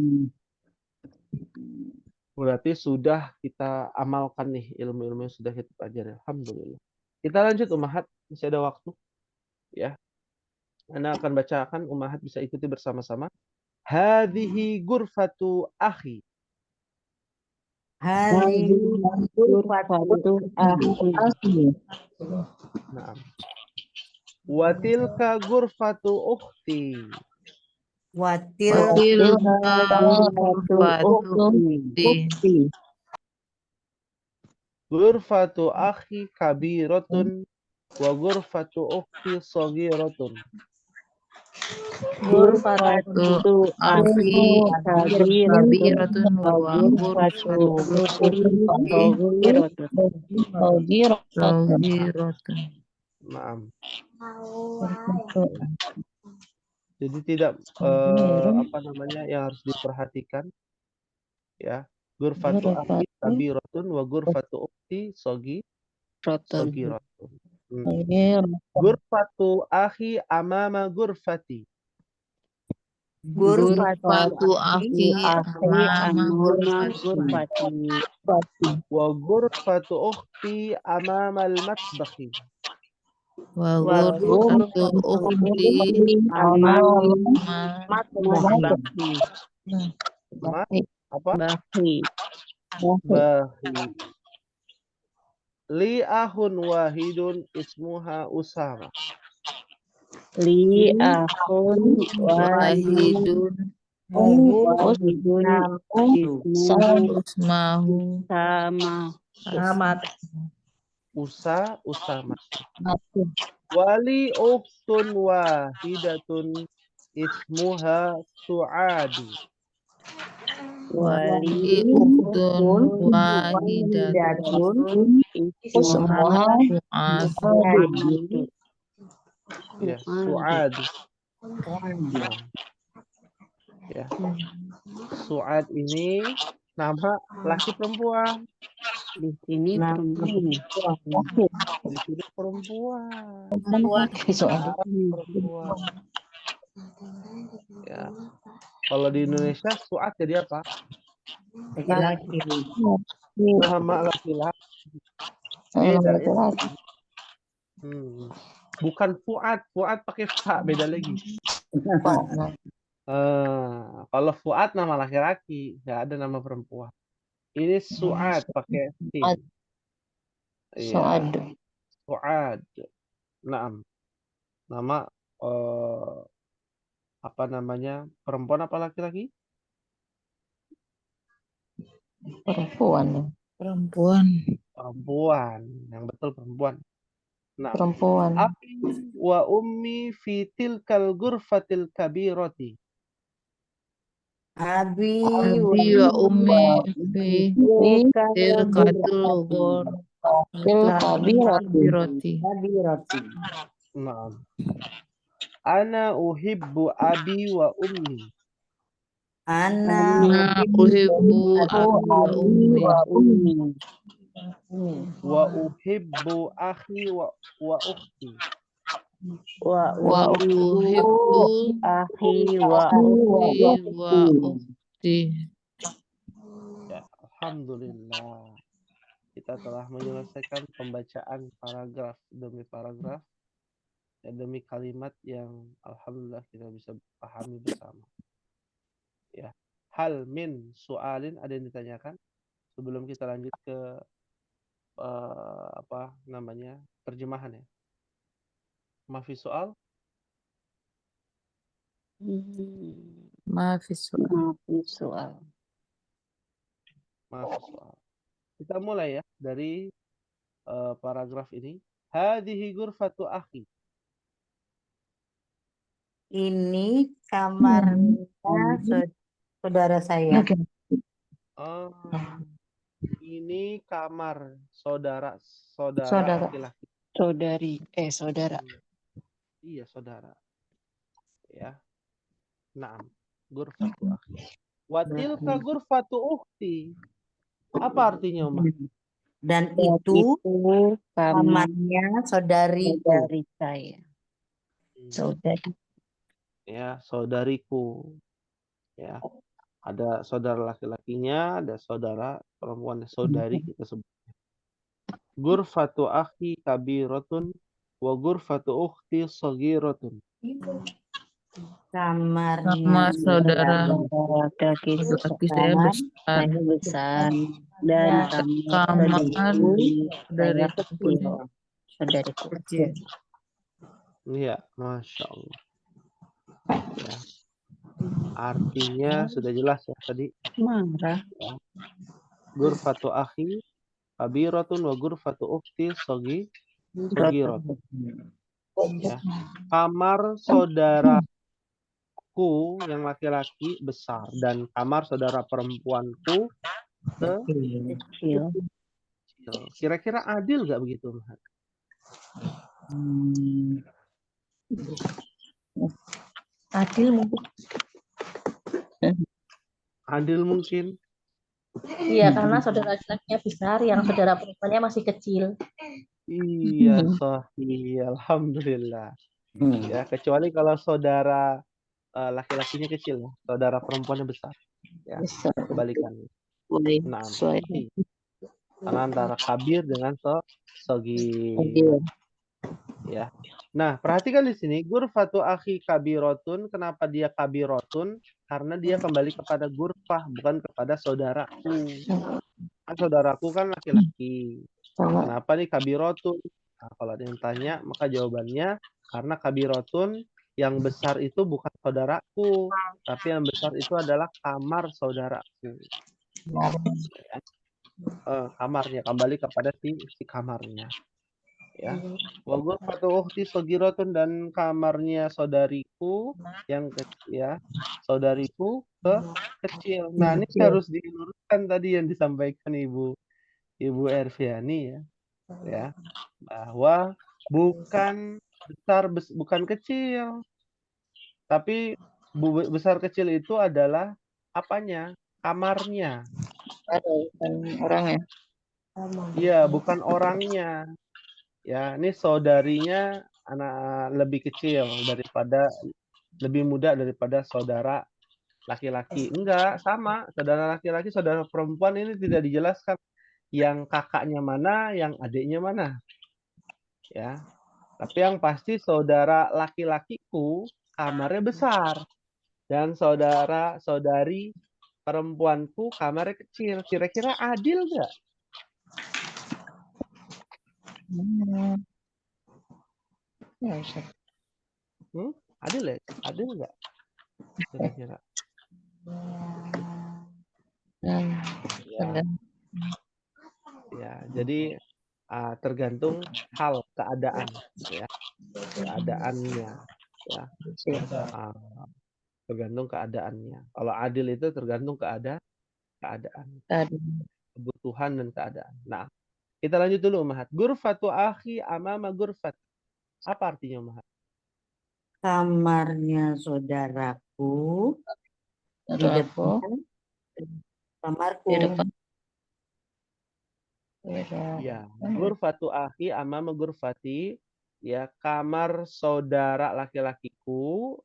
Berarti sudah kita amalkan nih ilmu-ilmu yang sudah kita pelajari. Alhamdulillah. Kita lanjut, Ummahat, masih ada waktu. Ya. Anda akan bacakan, Ummahat bisa ikuti bersama-sama. Hadhihi ghurfatu akhi. Hadhihi ghurfatu akhi. Naam. Wa tilka ghurfatu ukhti. Watil Ghurfatu akhi kabiratun wa ghurfatu ukhti saghiratun. Ghurfatu akhi kabiratun wa ghurfatu saghiratun. Naam. Jadi tidak yang harus diperhatikan ya. Gurfatu akhi Gurfatu kabiratun wa gurfatu ukhti Roton. sagiratun. sagiratun. Gurfatu akhi amama gurfati. Gurfatu Akhi Akhi amama amama ghurfati. gurfati. Wa gurfatu ukhti amama al-matbakhi. Wa wa ghurfatu ukhti amama Matbakhi. Ma apa? Bakhi. Bahi. Li ahun wahidun ismuha Usama. Li akun wahidun wahidun ismuhu usmahu sama. Usama. Wali ukhtun wahidatun ismuha Su'adu. wali ukhtun wahidatun ismuha Su'adu. Ya, Su'adu. Ya. Su'ad ini nama laki perempuan. Di sini perempuan. Di sini perempuan. Perempuan. Ya. Kalau di Indonesia Su'ad jadi apa? laki-laki. Nama laki-laki. Beda ya. Bukan Fuad. Fuad pakai fa, beda lagi. Kalau Fuad nama laki-laki, nggak ada nama perempuan. Ini Su'ad pakai sin. Su'ad. Su'ad. Naam. Nama apa namanya? Perempuan apa laki-laki? Perempuan. Perempuan. Yang betul perempuan. Nah, Perempuan. Abi wa ummi fi tilkal ghurfatil kabirati. Abi wa ummi fi tilkatul kabirati. Naam. Ana uhibbu abi wa ummi. Ana uhibbu abi wa ummi. Wa uhibbu akhi wa ukhti. Wa uhibbu Akhi wa ukhti. Ya, alhamdulillah. Kita telah menyelesaikan pembacaan paragraf demi paragraf dan demi kalimat yang alhamdulillah kita bisa pahami bersama. Ya. Hal min soalin, ada yang ditanyakan sebelum kita lanjut ke apa namanya terjemahan ya. Mafi soal? Maaf soal. Mafi soal. Kita mulai ya dari paragraf ini. Hadhihi ghurfatu akhi. ini kamarnya saudara saya. Ini kamar saudara laki-laki. Saudara. Iya, saudara. Ya. Naam. Ghurfatu akhi. Wa tilka ghurfatu ukhti. Apa artinya, Umar? Dan itu kamarnya saudariku. saya. Ya, saudariku. Ya. Ada saudara laki-lakinya, ada saudara perempuan, saudari kita sebut. Ghurfatu akhi kabiratun wa ghurfatu ukhti saghiratun. Kamarnya saudara Laki-laki saya besar. dan Kamar dari saudariku. Iya, Masya Allah. Ya. Artinya sudah jelas ya tadi. Marah. Ghurfatu akhi kabiratun wa ghurfatu ukhti saghiratun. Ya. Kamar saudaraku yang laki-laki besar dan kamar saudara perempuanku Kecil. Kira-kira adil nggak begitu? Adil mungkin. Adil mungkin. Iya, karena saudara laki-lakinya besar, yang saudara perempuannya masih kecil. Iya, sahih. Alhamdulillah. Ya, kecuali kalau saudara laki-lakinya kecil ya, saudara perempuannya besar. Ya, Besar. kebalikannya. Boleh Nah, sesuai. sahih. Karena antara kabir dengan sogir. Adil. Ya. Nah, perhatikan di sini gurfatu akhi kabirotun. Kenapa dia kabirotun? Karena dia kembali kepada gurfah, bukan kepada saudaraku. Kan saudaraku kan laki-laki. Sama. Kenapa nih kabirotun? Nah, kalau ada yang tanya, maka jawabannya karena kabirotun yang besar itu bukan saudaraku, tapi yang besar itu adalah kamar saudaraku. Kamarnya, kembali kepada si kamarnya. Ya. Wa ghurfatu ukhti sagiratun, dan kamarnya saudariku yang ya, saudariku kecil. Nah, ini harus diluruskan tadi yang disampaikan Ibu Erviani ya, bahwa bukan besar bukan kecil, tapi besar kecil itu adalah apanya? Kamarnya. Bukan orangnya. Iya, bukan orangnya. Ya, ini saudarinya anak lebih kecil lebih muda daripada saudara laki-laki. Enggak, sama. Saudara laki-laki, saudara perempuan ini tidak dijelaskan yang kakaknya mana, yang adiknya mana. Ya. Tapi yang pasti saudara laki-lakiku kamarnya besar dan saudari perempuanku kamarnya kecil. Kira-kira adil nggak? Ya, Ustaz. Adil ya? Adil nggak? Kira-kira. Ya, jadi tergantung hal keadaan ya, keadaannya ya, tergantung keadaannya. Kalau adil itu tergantung keadaan, kebutuhan dan keadaan. Nah, kita lanjut dulu Mahat. Gurfatu akhi amama gurfat. Apa artinya Mahat? Kamarnya saudaraku di depan kamarku. Di depan. Ya, gurfatu akhi amama gurfati, ya, kamar saudara laki-lakiku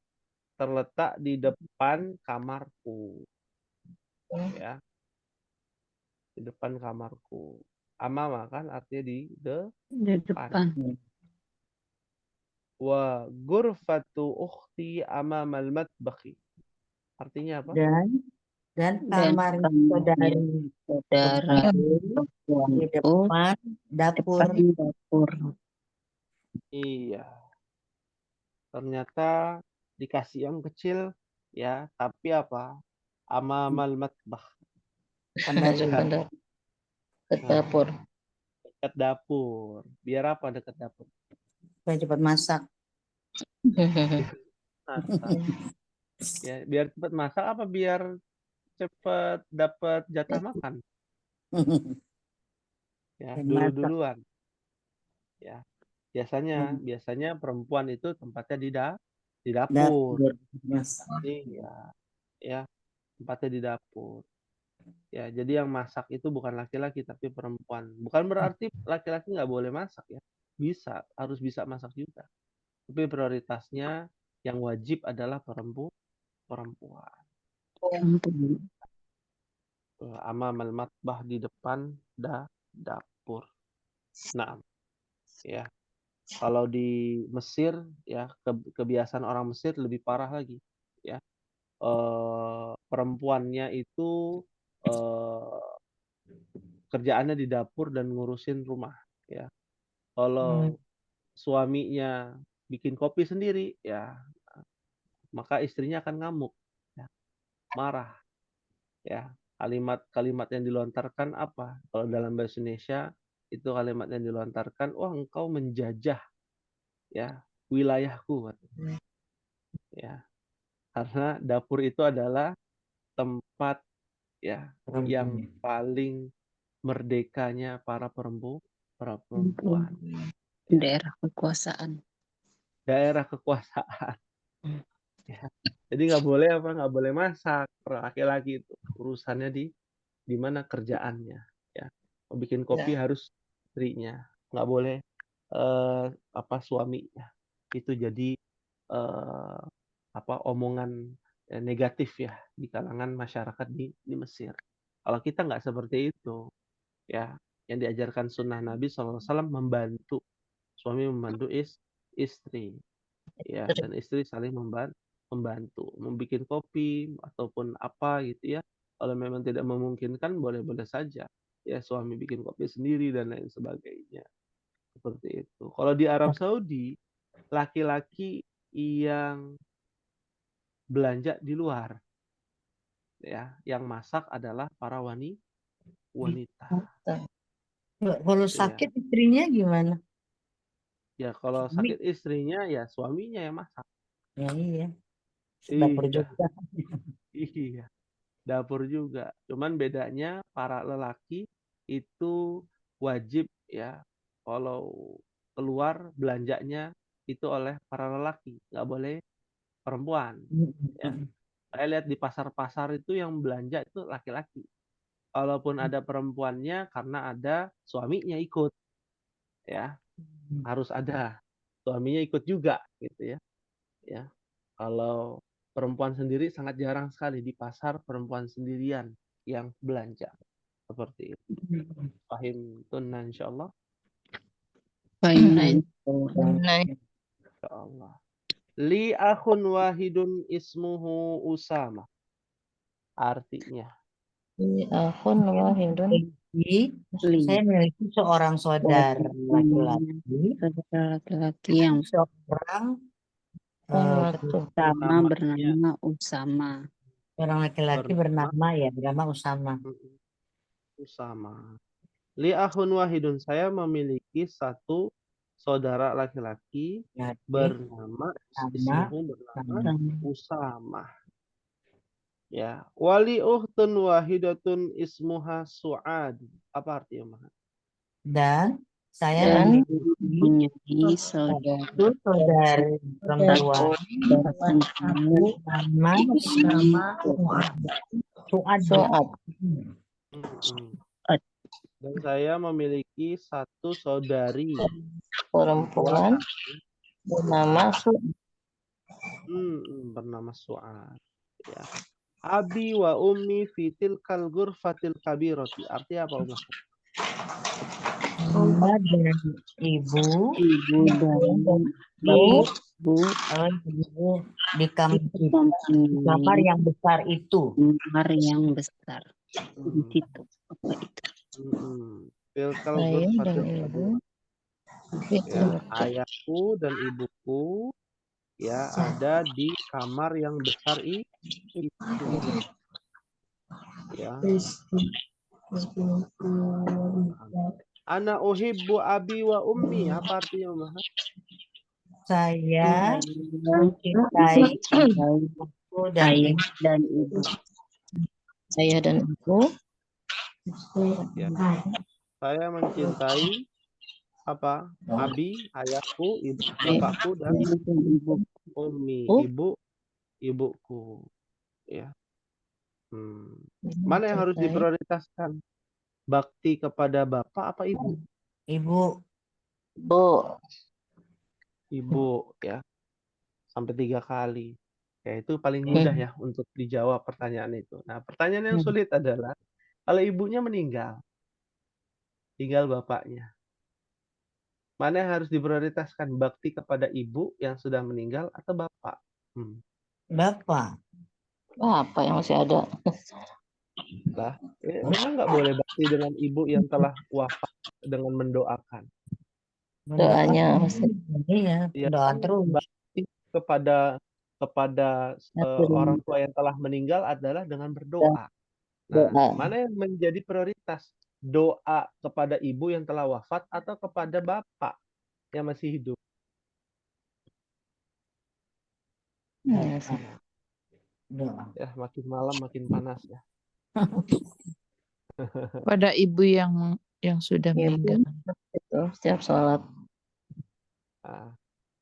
terletak di depan kamarku. Ya. Di depan kamarku. Amama kan artinya di depan. Wa gurfatu ukhti amamal matbakhi. Artinya apa? Dan kamarnya saudara di depan dapur. Iya. Ternyata dikasih yang kecil ya, tapi apa? Amamal matbakh. Dekat dapur. Dekat dapur. Biar apa dekat dapur? Supaya cepat masak. Ya, biar cepat masak apa biar cepat dapat jatah makan? Ya, duluan. Ya. Biasanya perempuan itu tempatnya di dapur. Iya. Ya, tempatnya di dapur. Ya, jadi yang masak itu bukan laki-laki tapi perempuan. Bukan berarti laki-laki nggak boleh masak ya. Bisa, harus bisa masak juga. Tapi prioritasnya yang wajib adalah perempuan. Amamal matbah di depan dapur. Nah, ya. Kalau di Mesir ya, kebiasaan orang Mesir lebih parah lagi ya. Perempuannya itu kerjaannya di dapur dan ngurusin rumah ya. Kalau suaminya bikin kopi sendiri ya, maka istrinya akan ngamuk ya, marah ya. Kalimat yang dilontarkan apa? Kalau dalam bahasa Indonesia itu kalimat yang dilontarkan, wah engkau menjajah ya wilayahku ya, karena dapur itu adalah tempat ya yang paling merdekanya para perempuan. Daerah kekuasaan. Daerah kekuasaan. Ya. Jadi nggak boleh masak laki-laki itu, urusannya di di mana kerjaannya, ya. Mau bikin kopi harus istrinya, nggak boleh suaminya. Itu jadi omongan negatif ya di kalangan masyarakat di Mesir. Kalau kita nggak seperti itu, ya. Yang diajarkan sunnah Nabi SAW membantu, suami membantu istri, ya, dan istri saling membantu, membuat kopi ataupun apa gitu ya. Kalau memang tidak memungkinkan boleh-boleh saja ya suami bikin kopi sendiri dan lain sebagainya. Seperti itu. Kalau di Arab Saudi, laki-laki yang belanja di luar, ya, yang masak adalah para wanita. Kalau Iya. sakit istrinya gimana? Ya, kalau sakit istrinya ya suaminya yang masak. Ya iya. Dapur Iya, juga. iya. Dapur juga. Cuman bedanya para lelaki itu wajib ya kalau keluar belanjanya itu oleh para lelaki, nggak boleh perempuan. Ya. Saya lihat di pasar-pasar itu yang belanja itu laki-laki. Kalaupun ada perempuannya karena ada suaminya ikut, ya harus ada suaminya ikut juga gitu ya. Ya, kalau perempuan sendiri sangat jarang sekali di pasar perempuan sendirian yang belanja seperti itu. Pahim tunna insyaallah. Fahimna Insyaallah. Li akhun wahidun ismuhu Usama. Artinya Akhun wahidun. Jadi, saya memiliki seorang saudara laki-laki yang seorang sama bernama Usama. orang laki-laki bernama Usama. Usama. Li akhun wahidun, saya memiliki satu saudara laki-laki bernama Usama. Ya, wali uhtun wahidatun ismuha Su'ad. Apa artinya, Mas? Dan saya mempunyai saudari perempuan nama Su'ad. Dan saya memiliki satu saudari perempuan bernama bernama Su'ad. Ya. Abi wa ummi fitil kalgur fatil kabiroti. Artinya apa, Mas? Dan ibu di kamar yang besar itu. Kamar yang besar. Di situ. Apa itu? Fil kalgur fatil kabiroti. Ya, ayahku dan ibuku ya ada di kamar yang besar itu. Ya. Ana uhibbu abi wa ummi. Apa artinya, Mas? Saya mencintai ayah dan ibu. Saya dan ibu. Ya. Saya mencintai apa? Abi, ayahku, bapakku dan ummi, ibuku. Ya. Mana yang harus diprioritaskan? Bakti kepada bapak apa ibu? Ibu. Ibu ya. Sampai 3 kali. Ya itu paling mudah ya untuk dijawab pertanyaan itu. Nah, pertanyaan yang sulit adalah kalau ibunya meninggal, tinggal bapaknya. Mana yang harus diprioritaskan? Bakti kepada ibu yang sudah meninggal atau bapak? Bapak. Apa yang masih ada? Lah, memang nggak boleh bakti dengan ibu yang telah wafat dengan mendoakan. Doanya Iya, doa terus. Bakti kepada orang tua yang telah meninggal adalah dengan berdoa. Nah, mana yang menjadi prioritas? Doa kepada ibu yang telah wafat atau kepada bapak yang masih hidup? Ya, makin malam makin panas ya. Pada ibu yang sudah meninggal. Itu setiap sholat. Nah,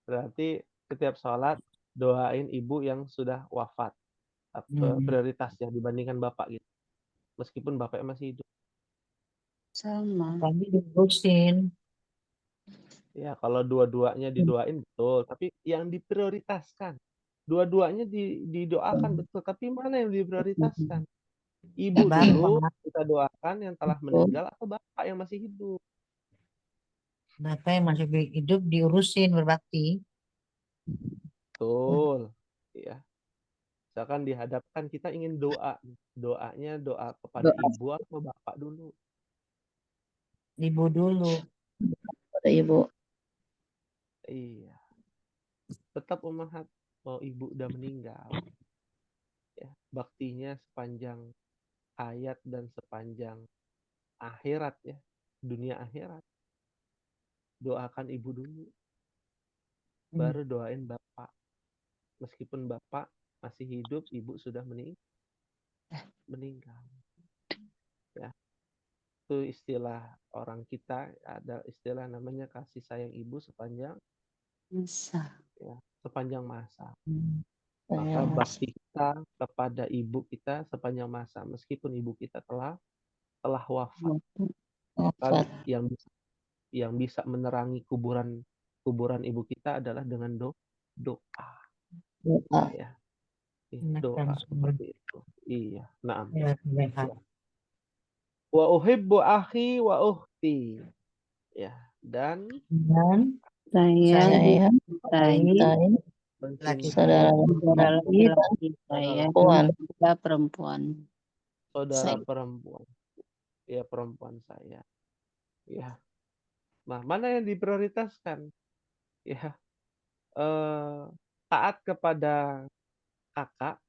berarti setiap sholat doain ibu yang sudah wafat. Prioritasnya dibandingkan bapak gitu. meskipun bapaknya masih hidup. Sama. Kami diurusin. Ya, kalau dua-duanya didoain betul, tapi yang diprioritaskan. Dua-duanya didoakan betul, tapi mana yang diprioritaskan? Ibu dulu Bapak, kita doakan yang telah meninggal atau bapak yang masih hidup? bapak yang masih hidup diurusin berbakti. Betul. Ya. Misalkan dihadapkan kita ingin doa. Doanya doa kepada ibu atau bapak dulu? Ibu dulu. Pada ibu. Iya. Tetap Ummahat, mau ibu udah meninggal. Ya, baktinya sepanjang hayat dan sepanjang akhirat ya. Dunia akhirat. Doakan ibu dulu. Baru doain bapak. Meskipun bapak masih hidup, ibu sudah meninggal. Ya. Itu istilah orang kita, ada istilah namanya kasih sayang ibu sepanjang Masa. ya, sepanjang masa. Saya Maka bakti kita kepada ibu kita sepanjang masa, meskipun ibu kita telah wafat. Maka wafat. yang bisa menerangi kuburan ibu kita adalah dengan doa. Doa. Ya. Enak Doa kan, seperti itu. Iya. Naam. Ya, sehat. Wa uhibbu akhi wa ukhti. Ya. Dan Dan Saya Saya mencintai mencintai laki saudara saudara laki-laki dan laki-laki saya perempuan. dan juga perempuan. saudara Saya. perempuan. Ya, perempuan saya. Ya. Nah, mana yang diprioritaskan? Ya. Taat kepada kakak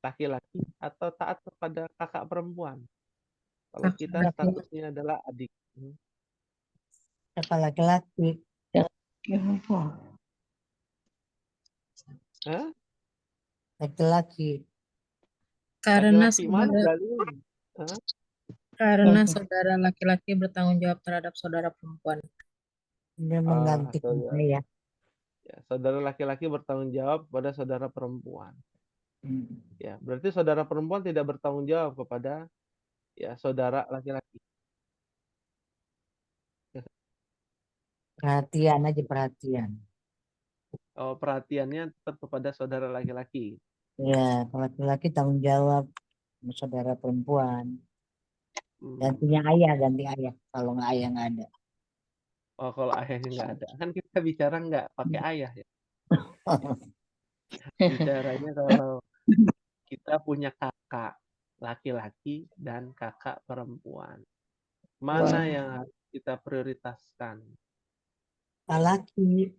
laki-laki atau taat kepada kakak perempuan? Kalau kita Laki-laki. statusnya adalah adik. Siapa laki-laki? Hah? Laki-laki. Karena Laki-laki mana saudara, dalilnya? Hah? karena saudara laki-laki bertanggung jawab terhadap saudara perempuan. Dia menggantikan saya. Ya, saudara laki-laki bertanggung jawab pada saudara perempuan. Ya, berarti saudara perempuan tidak bertanggung jawab kepada ya saudara laki-laki. Perhatian aja, perhatian. Oh, perhatiannya tetap kepada saudara laki-laki. Ya, kalau laki-laki tanggung jawab sama saudara perempuan. Gantinya ayah, ganti ayah. Kalau nggak ayah nggak ada. Oh, kalau ayahnya nggak ada, kan kita bicara nggak pakai ayah ya. Bicaranya kalau kita punya kakak laki-laki dan kakak perempuan, mana yang harus kita prioritaskan? Laki.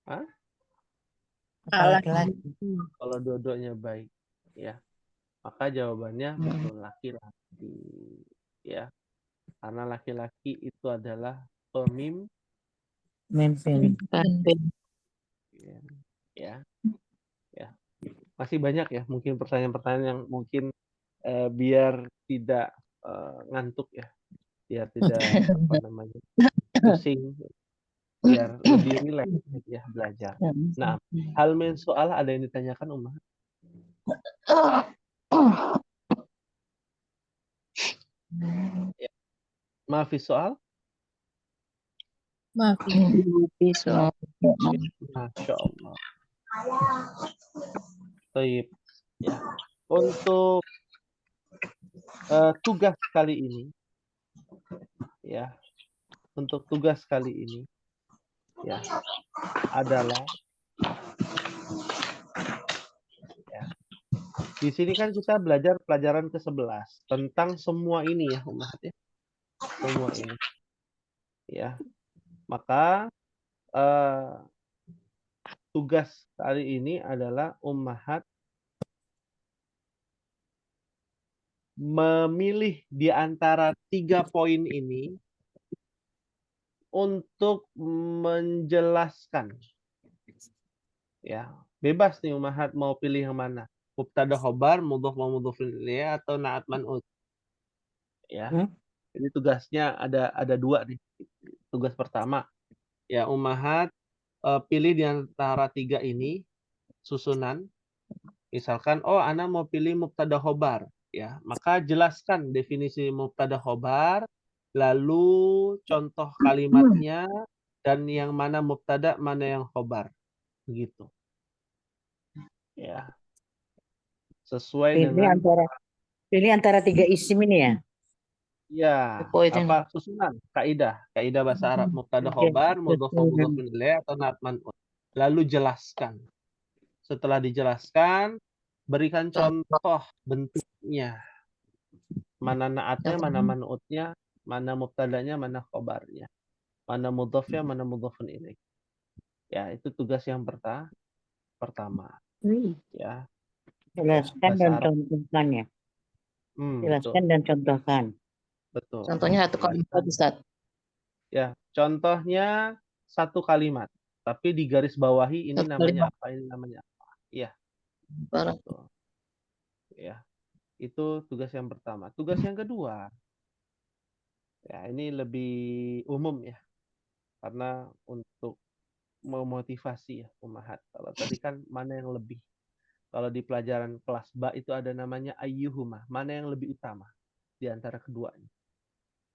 Hah? Laki-laki. Kalau dua-duanya baik, ya, maka jawabannya betul laki-laki, ya, karena laki-laki itu adalah Mimpin. ya, ya. Masih banyak ya, mungkin pertanyaan-pertanyaan yang mungkin biar tidak ngantuk ya, biar tidak apa namanya pusing, biar lebih rileks ya belajar. Nah, hal min soal ada yang ditanyakan Umar? Ya. Maafi soal? Maaf. Soal. Masya Allah. Baik. Ya. Untuk tugas kali ini, ya, untuk tugas kali ini, ya, adalah, ya, di sini kan kita belajar pelajaran ke-11 tentang semua ini ya, Ummahat ya, semua ini, ya. Maka tugas kali ini adalah Ummahat memilih di antara 3 poin ini untuk menjelaskan. Ya, bebas nih Ummahat mau pilih yang mana. Mubtada khobar, mudhof wa mudhofun ilaih atau na'at man'ut. Ya. Jadi tugasnya ada 2 nih. Tugas pertama, ya Ummahat pilih di antara 3 ini susunan Misalkan, oh ana mau pilih mubtada khobar, ya, maka jelaskan definisi mubtada khobar, lalu contoh kalimatnya, dan yang mana mubtada, mana yang khobar, begitu. Ya, sesuai dengan Pilih antara 3 isim ini ya. ya Poin. apa susunan kaidah bahasa Arab mubtada Oke. khobar, mudhof mudhofun ilaih atau na'at man'ut. Lalu jelaskan. Setelah dijelaskan, berikan contoh bentuknya. Mana na'atnya, mana man'utnya, mana mubtadanya, mana khobarnya. Mana mudhofnya, mana mudhofun ilaih. Ya, itu tugas yang pertama. Ya. Jelaskan dan contohkan ya. Jelaskan dan contohkan. Betul. Contohnya satu kalimat, Ustaz. Ya, contohnya satu kalimat. Tapi di garis bawahi ini Satu namanya kalimat. apa, ini namanya apa. Iya. Barang. Betul. Ya. Itu tugas yang pertama. Tugas yang kedua. Ya, ini lebih umum ya. Karena untuk memotivasi ya ummahat. Kalau tadi kan mana yang lebih. Kalau di pelajaran kelas ba itu ada namanya ayyuhuma, mana yang lebih utama di antara keduanya.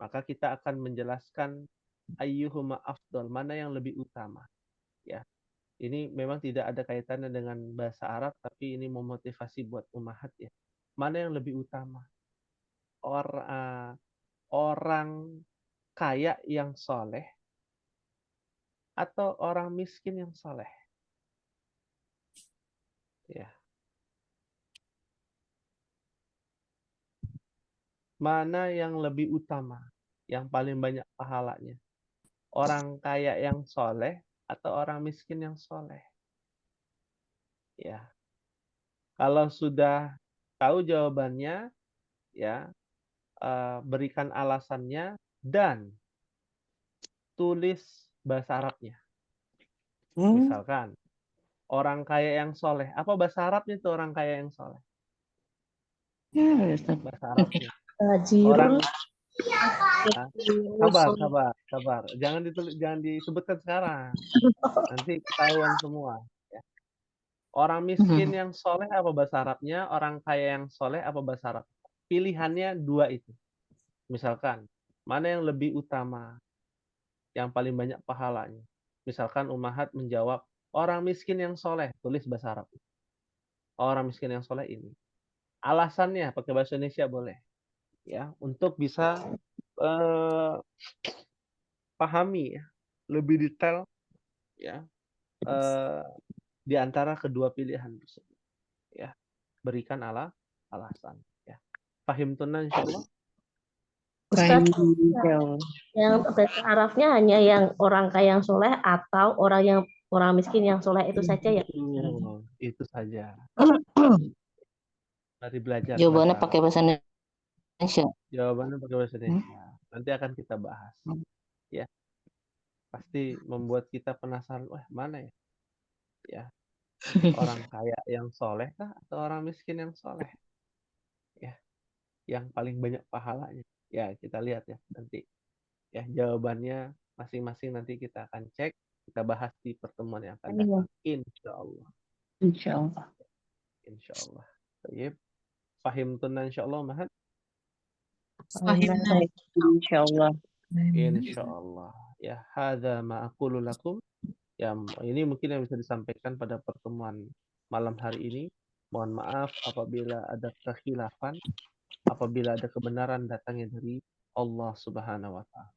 Maka kita akan menjelaskan ayyuhuma afdal, mana yang lebih utama. Ya. Ini memang tidak ada kaitannya dengan bahasa Arab, tapi ini memotivasi buat ummahat ya. Mana yang lebih utama? Orang kaya yang soleh atau orang miskin yang soleh? Ya. Mana yang lebih utama? Yang paling banyak pahalanya? Orang kaya yang soleh atau orang miskin yang soleh? Ya. Kalau sudah tahu jawabannya, ya, berikan alasannya dan tulis bahasa Arabnya. Misalkan, orang kaya yang soleh. Apa bahasa Arabnya itu orang kaya yang soleh? Bahasa Arabnya. Orang sabar. Jangan disebutkan sekarang. Nanti ketahuan semua. Ya. Orang miskin yang soleh apa bahasa Arabnya? Orang kaya yang soleh apa bahasa Arab? Pilihannya dua itu. Misalkan, mana yang lebih utama? Yang paling banyak pahalanya. Misalkan ummahat menjawab, orang miskin yang soleh. Tulis bahasa Arab. Orang miskin yang soleh ini. Alasannya pakai bahasa Indonesia boleh. Ya, untuk bisa pahami ya, lebih detail ya di antara kedua pilihan tersebut. Ya, berikan alasan. Ya, pahim tunan insyaallah. Ustaz, yang bahasa Arabnya hanya yang orang kaya yang soleh atau orang miskin yang soleh itu saja ya? Itu saja. Mari belajar. Jawabannya pakai bahasa Indonesia. Jawabannya pakai bahasa Indonesia. Nanti akan kita bahas. Ya. Pasti membuat kita penasaran, wah mana ya? Ya. Orang kaya yang soleh kah atau orang miskin yang soleh? Ya. Yang paling banyak pahalanya. Ya, kita lihat ya nanti. Ya, jawabannya masing-masing nanti kita akan cek, kita bahas di pertemuan yang akan datang. Insyaallah. Insyaallah. Baik. Fahim tunan insyaallah Mahat? Insyaallah. Insyaallah. Ya, hadza ma aqulu lakum. Ya, ini mungkin yang bisa disampaikan pada pertemuan malam hari ini. Mohon maaf apabila ada kekhilafan, apabila ada kebenaran datangnya dari Allah Subhanahu wa taala.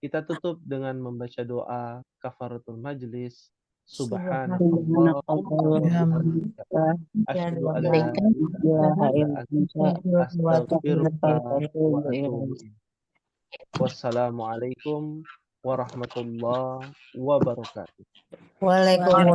Kita tutup dengan membaca doa kafaratul majlis. Subhanallah wa bihamdihi. Asyhadu an la ilaha illa anta astaghfiruka wa atubu ilaik. Wassalamualaikum warahmatullahi wabarakatuh. Waalaikumsalam.